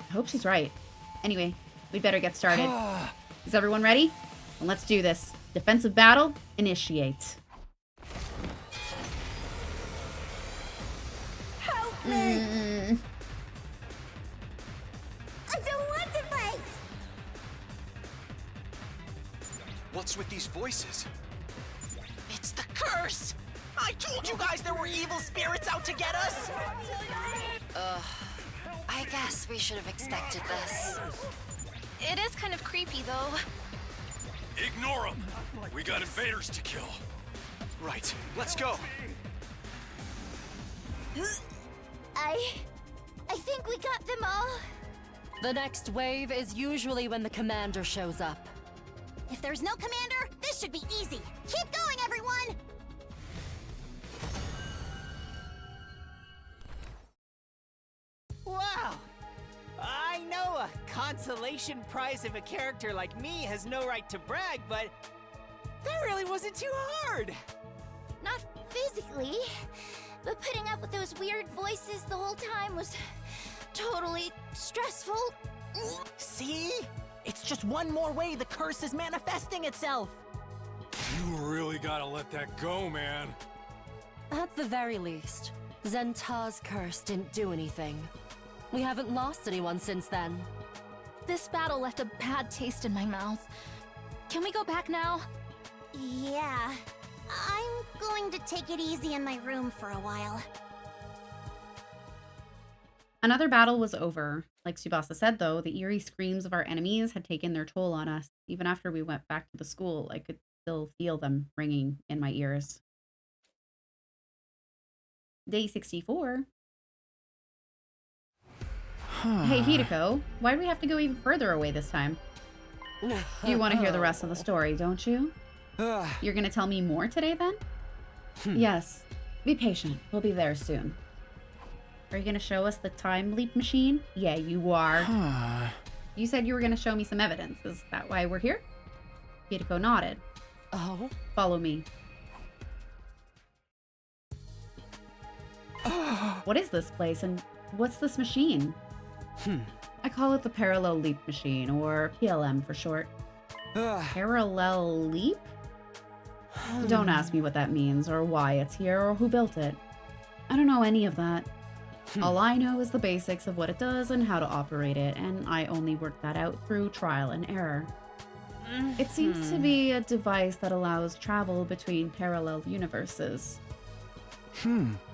I hope she's right. Anyway, we better get started. Is everyone ready? Well, let's do this. Defensive battle, initiate. Help me! I don't want to fight! What's with these voices? It's the curse! I told you guys there were evil spirits out to get us! I guess we should have expected this. It is kind of creepy, though. Ignore them. We got invaders to kill. Right, let's go. I think we got them all. The next wave is usually when the commander shows up. If there's no commander, this should be easy. Keep going, everyone! Wow! I know a consolation prize of a character like me has no right to brag, but that really wasn't too hard! Not physically, but putting up with those weird voices the whole time was totally stressful. See? It's just one more way the curse is manifesting itself! You really gotta let that go, man. At the very least, Zenta's curse didn't do anything. We haven't lost anyone since then. This battle left a bad taste in my mouth. Can we go back now? Yeah. I'm going to take it easy in my room for a while. Another battle was over. Like Tsubasa said, though, the eerie screams of our enemies had taken their toll on us. Even after we went back to the school, I could still feel them ringing in my ears. Day 64. Hey, Hideko, why do we have to go even further away this time? You want to hear the rest of the story, don't you? You're going to tell me more today, then? Yes. Be patient. We'll be there soon. Are you going to show us the time leap machine? Yeah, you are. You said you were going to show me some evidence. Is that why we're here? Hideko nodded. Oh? Follow me. What is this place, and what's this machine? I call it the Parallel Leap Machine, or PLM for short. Parallel Leap? Don't ask me what that means, or why it's here, or who built it. I don't know any of that. All I know is the basics of what it does and how to operate it, and I only worked that out through trial and error. It seems to be a device that allows travel between parallel universes.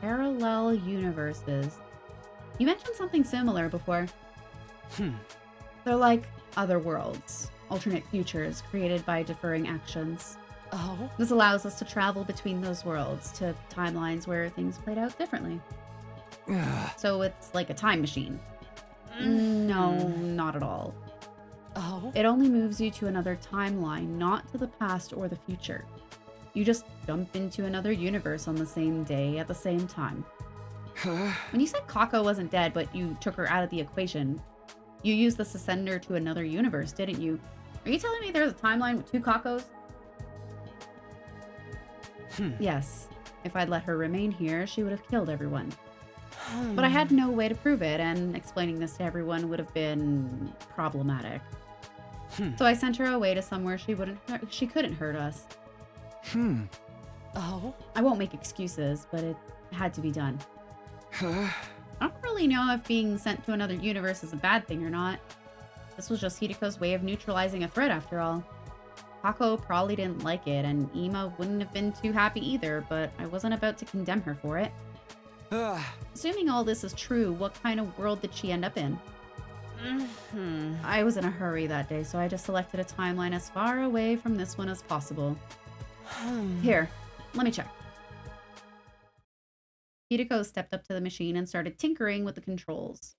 Parallel universes. You mentioned something similar before. They're like other worlds, alternate futures created by deferring actions. Oh? This allows us to travel between those worlds to timelines where things played out differently. So it's like a time machine. No, not at all. Oh? It only moves you to another timeline, not to the past or the future. You just jump into another universe on the same day at the same time. When you said Kako wasn't dead, but you took her out of the equation, you used this to send her to another universe, didn't you? Are you telling me there's a timeline with 2 Kakos? Yes. If I'd let her remain here, she would have killed everyone. But I had no way to prove it, and explaining this to everyone would have been problematic. So I sent her away to somewhere she couldn't hurt us. Oh? I won't make excuses, but it had to be done. I don't really know if being sent to another universe is a bad thing or not. This was just Hideko's way of neutralizing a threat after all. Kako probably didn't like it, and Ima wouldn't have been too happy either, but I wasn't about to condemn her for it. Assuming all this is true, what kind of world did she end up in? I was in a hurry that day, so I just selected a timeline as far away from this one as possible. Here, let me check. Hideko stepped up to the machine and started tinkering with the controls.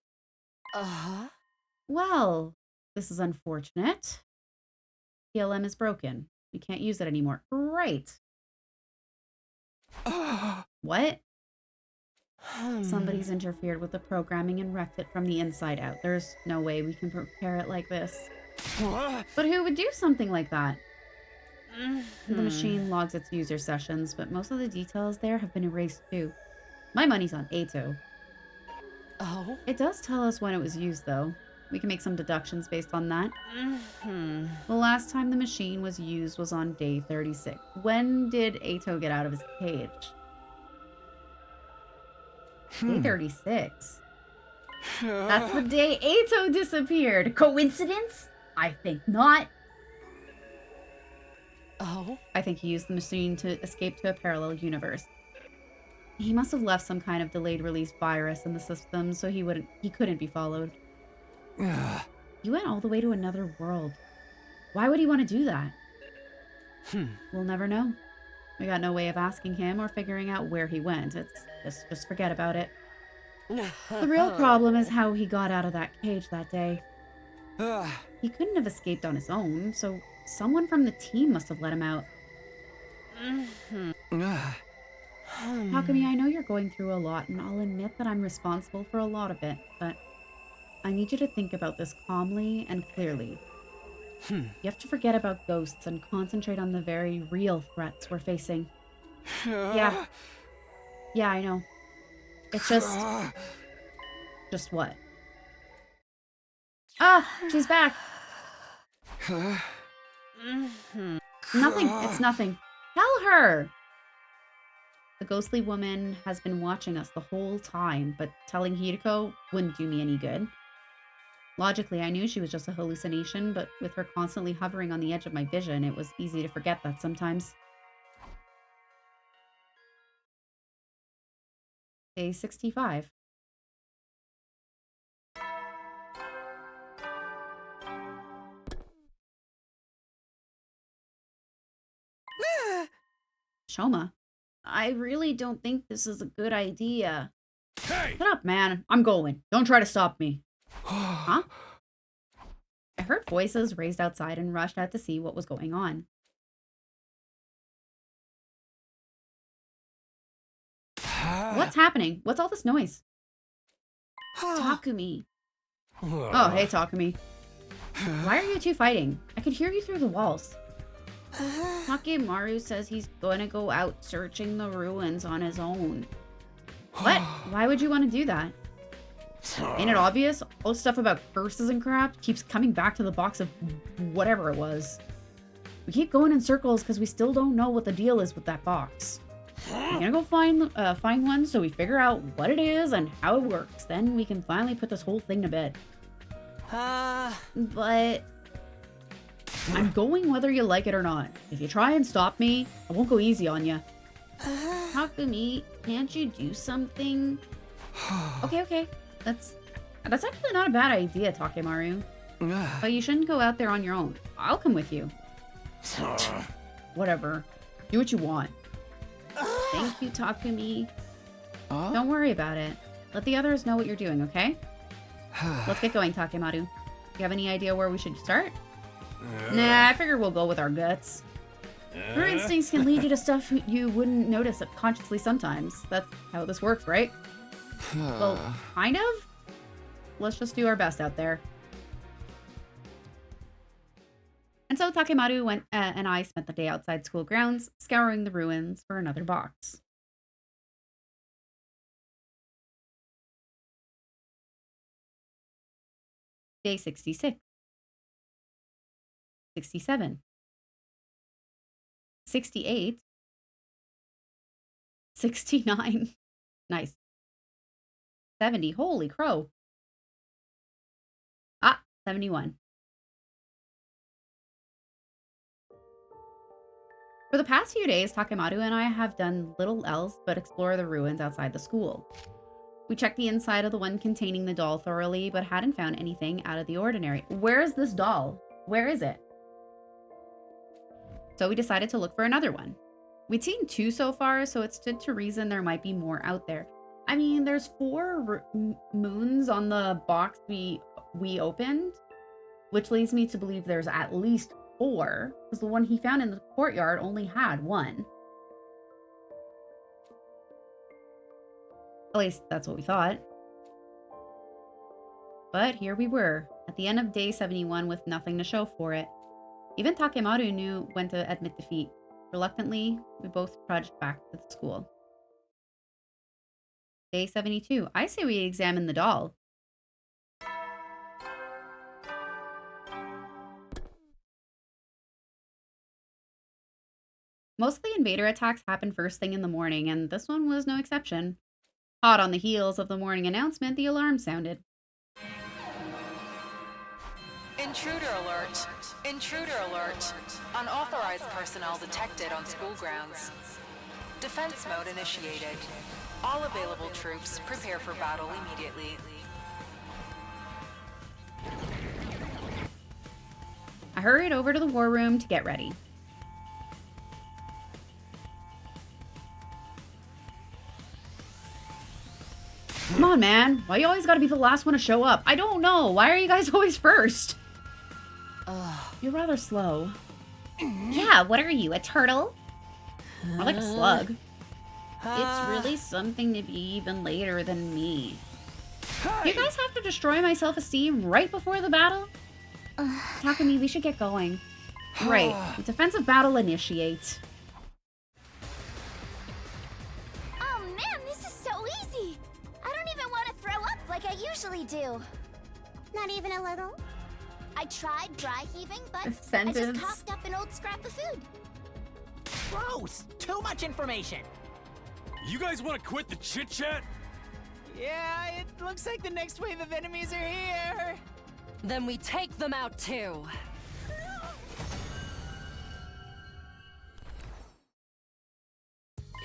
Well, this is unfortunate. PLM is broken. We can't use it anymore. Great. What? Somebody's interfered with the programming and wrecked it from the inside out. There's no way we can prepare it like this. But who would do something like that? The machine logs its user sessions, but most of the details there have been erased too. My money's on Eito. Oh? It does tell us when it was used, though. We can make some deductions based on that. The last time the machine was used was on day 36. When did Eito get out of his cage? Day 36. That's the day Eito disappeared. Coincidence? I think not. Oh? I think he used the machine to escape to a parallel universe. He must have left some kind of delayed release virus in the system, so he couldn't be followed. He went all the way to another world. Why would he want to do that? We'll never know. We got no way of asking him or figuring out where he went. It's just forget about it. The real problem is how he got out of that cage that day. He couldn't have escaped on his own, so someone from the team must have let him out. Takumi, I know you're going through a lot, and I'll admit that I'm responsible for a lot of it, but I need you to think about this calmly and clearly. You have to forget about ghosts and concentrate on the very real threats we're facing. Yeah, I know. It's just... Just what? Ah, she's back! Nothing, it's nothing. Tell her! The ghostly woman has been watching us the whole time, but telling Hideko wouldn't do me any good. Logically, I knew she was just a hallucination, but with her constantly hovering on the edge of my vision, it was easy to forget that sometimes. Day 65. Shoma, I really don't think this is a good idea. Hey! Shut up, man. I'm going. Don't try to stop me. Huh? I heard voices raised outside and rushed out to see what was going on. What's happening? What's all this noise? Takumi. Oh, hey, Takumi. Why are you two fighting? I could hear you through the walls. Takemaru says he's going to go out searching the ruins on his own. What? Why would you want to do that? Ain't it obvious? All this stuff about curses and crap keeps coming back to the box of whatever it was. We keep going in circles because we still don't know what the deal is with that box. We're gonna go find one so we figure out what it is and how it works. Then we can finally put this whole thing to bed. But I'm going whether you like it or not. If you try and stop me, I won't go easy on you. Takumi, Can't you do something? Okay. That's actually not a bad idea, Takemaru. But you shouldn't go out there on your own. I'll come with you. Whatever. Do what you want. Thank you, Takumi. Don't worry about it. Let the others know what you're doing, okay? Let's get going, Takemaru. You have any idea where we should start? Nah, I figure we'll go with our guts. Your instincts can lead you to stuff you wouldn't notice consciously sometimes. That's how this works, right? Well, kind of? Let's just do our best out there. And so Takemaru and I spent the day outside school grounds, scouring the ruins for another box. Day 66. 67. 68. 69. Nice. 70. Holy crow. 71. For the past few days, Takemaru and I have done little else but explore the ruins outside the school. We checked the inside of the one containing the doll thoroughly, but hadn't found anything out of the ordinary. Where is this doll? Where is it? So we decided to look for another one. We'd seen 2 so far, so it stood to reason there might be more out there. I mean, there's 4 moons on the box we opened, which leads me to believe there's at least 4, because the one he found in the courtyard only had 1. At least that's what we thought. But here we were, at the end of day 71 with nothing to show for it. Even Takemaru knew when to admit defeat. Reluctantly, we both trudged back to the school. Day 72. I say we examine the doll. Most of the invader attacks happen first thing in the morning, and this one was no exception. Hot on the heels of the morning announcement, the alarm sounded. Intruder alert! Intruder alert! Unauthorized personnel detected on school grounds. Defense mode initiated. All available troops prepare for battle immediately. I hurried over to the war room to get ready. Come on, man. Why you always gotta be the last one to show up? I don't know. Why are you guys always first? You're rather slow. Yeah, what are you, a turtle? More like a slug. It's really something to be even later than me. You guys have to destroy my self-esteem right before the battle? Takumi, we should get going. Right. The defensive battle initiate. Oh man, this is so easy! I don't even want to throw up like I usually do. Not even a little? I tried dry heaving, but I just coughed up an old scrap of food. Gross! Too much information! You guys want to quit the chit-chat? Yeah, it looks like the next wave of enemies are here! Then we take them out too.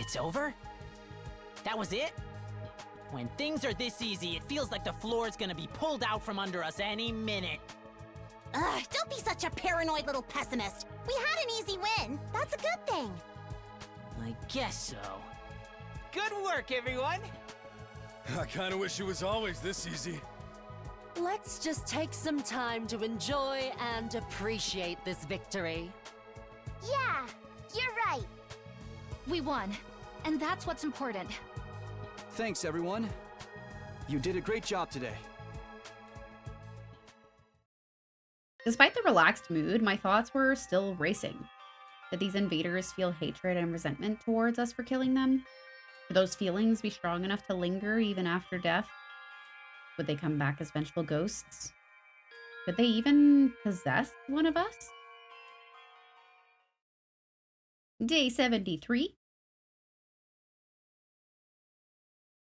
It's over? That was it? When things are this easy, it feels like the floor is gonna be pulled out from under us any minute. Ugh, don't be such a paranoid little pessimist. We had an easy win. That's a good thing. I guess so. Good work, everyone! I kind of wish it was always this easy. Let's just take some time to enjoy and appreciate this victory. Yeah, you're right. We won, and that's what's important. Thanks, everyone. You did a great job today. Despite the relaxed mood, my thoughts were still racing. Did these invaders feel hatred and resentment towards us for killing them? Would those feelings be strong enough to linger even after death? Would they come back as vengeful ghosts? Could they even possess one of us? Day 73.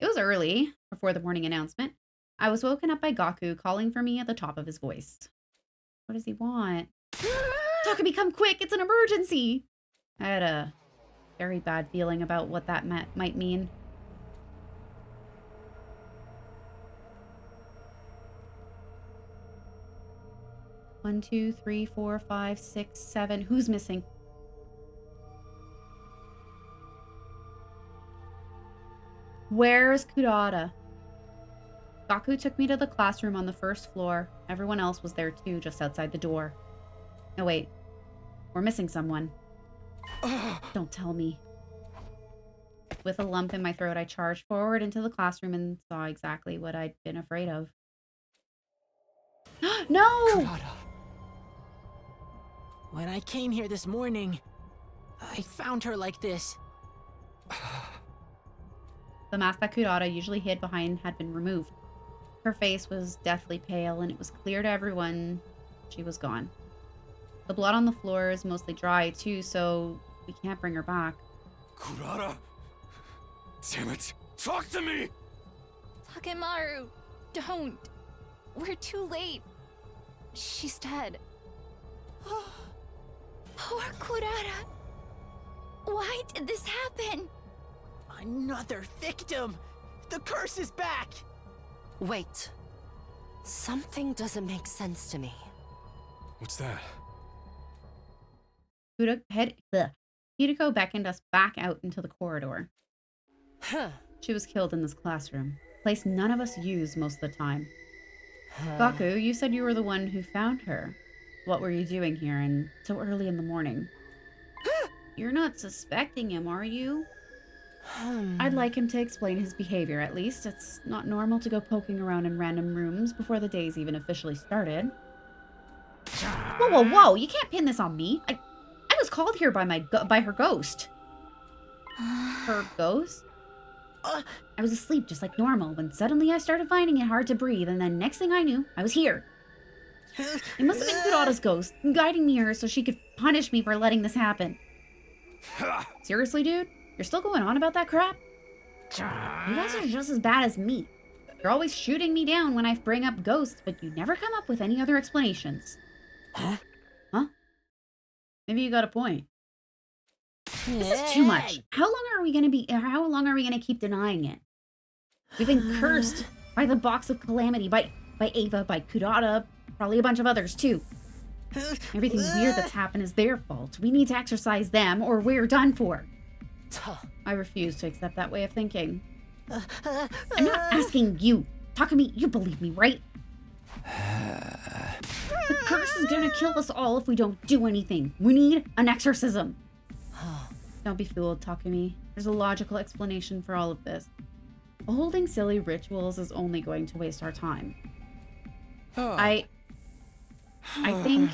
It was early, before the morning announcement. I was woken up by Gaku calling for me at the top of his voice. What does he want? Takumi, come quick! It's an emergency! I had a very bad feeling about what that might mean. 1, 2, 3, 4, 5, 6, 7. Who's missing? Where's Kurata? Gaku took me to the classroom on the first floor. Everyone else was there too, just outside the door. No, wait. We're missing someone. Don't tell me. With a lump in my throat, I charged forward into the classroom and saw exactly what I'd been afraid of. No! Kurata. When I came here this morning, I found her like this. The mask that Kurata usually hid behind had been removed. Her face was deathly pale, and it was clear to everyone she was gone. The blood on the floor is mostly dry, too, so we can't bring her back. Kurata! Damn it! Talk to me! Takemaru, don't. We're too late. She's dead. Poor Kurata. Why did this happen? Another victim! The curse is back! Wait. Something doesn't make sense to me. What's that? Hideko beckoned us back out into the corridor. Huh. She was killed in this classroom. Place none of us use most of the time. Gaku, you said you were the one who found her. What were you doing here and so early in the morning? You're not suspecting him, are you? I'd like him to explain his behavior, at least. It's not normal to go poking around in random rooms before the day's even officially started. Whoa, whoa, whoa! You can't pin this on me. I was called here by her ghost. Her ghost? I was asleep just like normal when suddenly I started finding it hard to breathe, and then next thing I knew, I was here. It must have been Kurata's ghost, guiding me here so she could punish me for letting this happen. Seriously, dude? You're still going on about that crap? You guys are just as bad as me. You're always shooting me down when I bring up ghosts, but you never come up with any other explanations. Huh? Maybe you got a point. This is too much. How long are we gonna keep denying it? We've been cursed by the box of calamity, by Ava, by Kurata, probably a bunch of others too. Everything weird that's happened is their fault. We need to exorcise them or we're done for. I refuse to accept that way of thinking. I'm not asking you. Takumi, you believe me, right? The curse is gonna kill us all if we don't do anything. We need an exorcism. Don't be fooled, Takumi. There's a logical explanation for all of this. Holding silly rituals is only going to waste our time. I think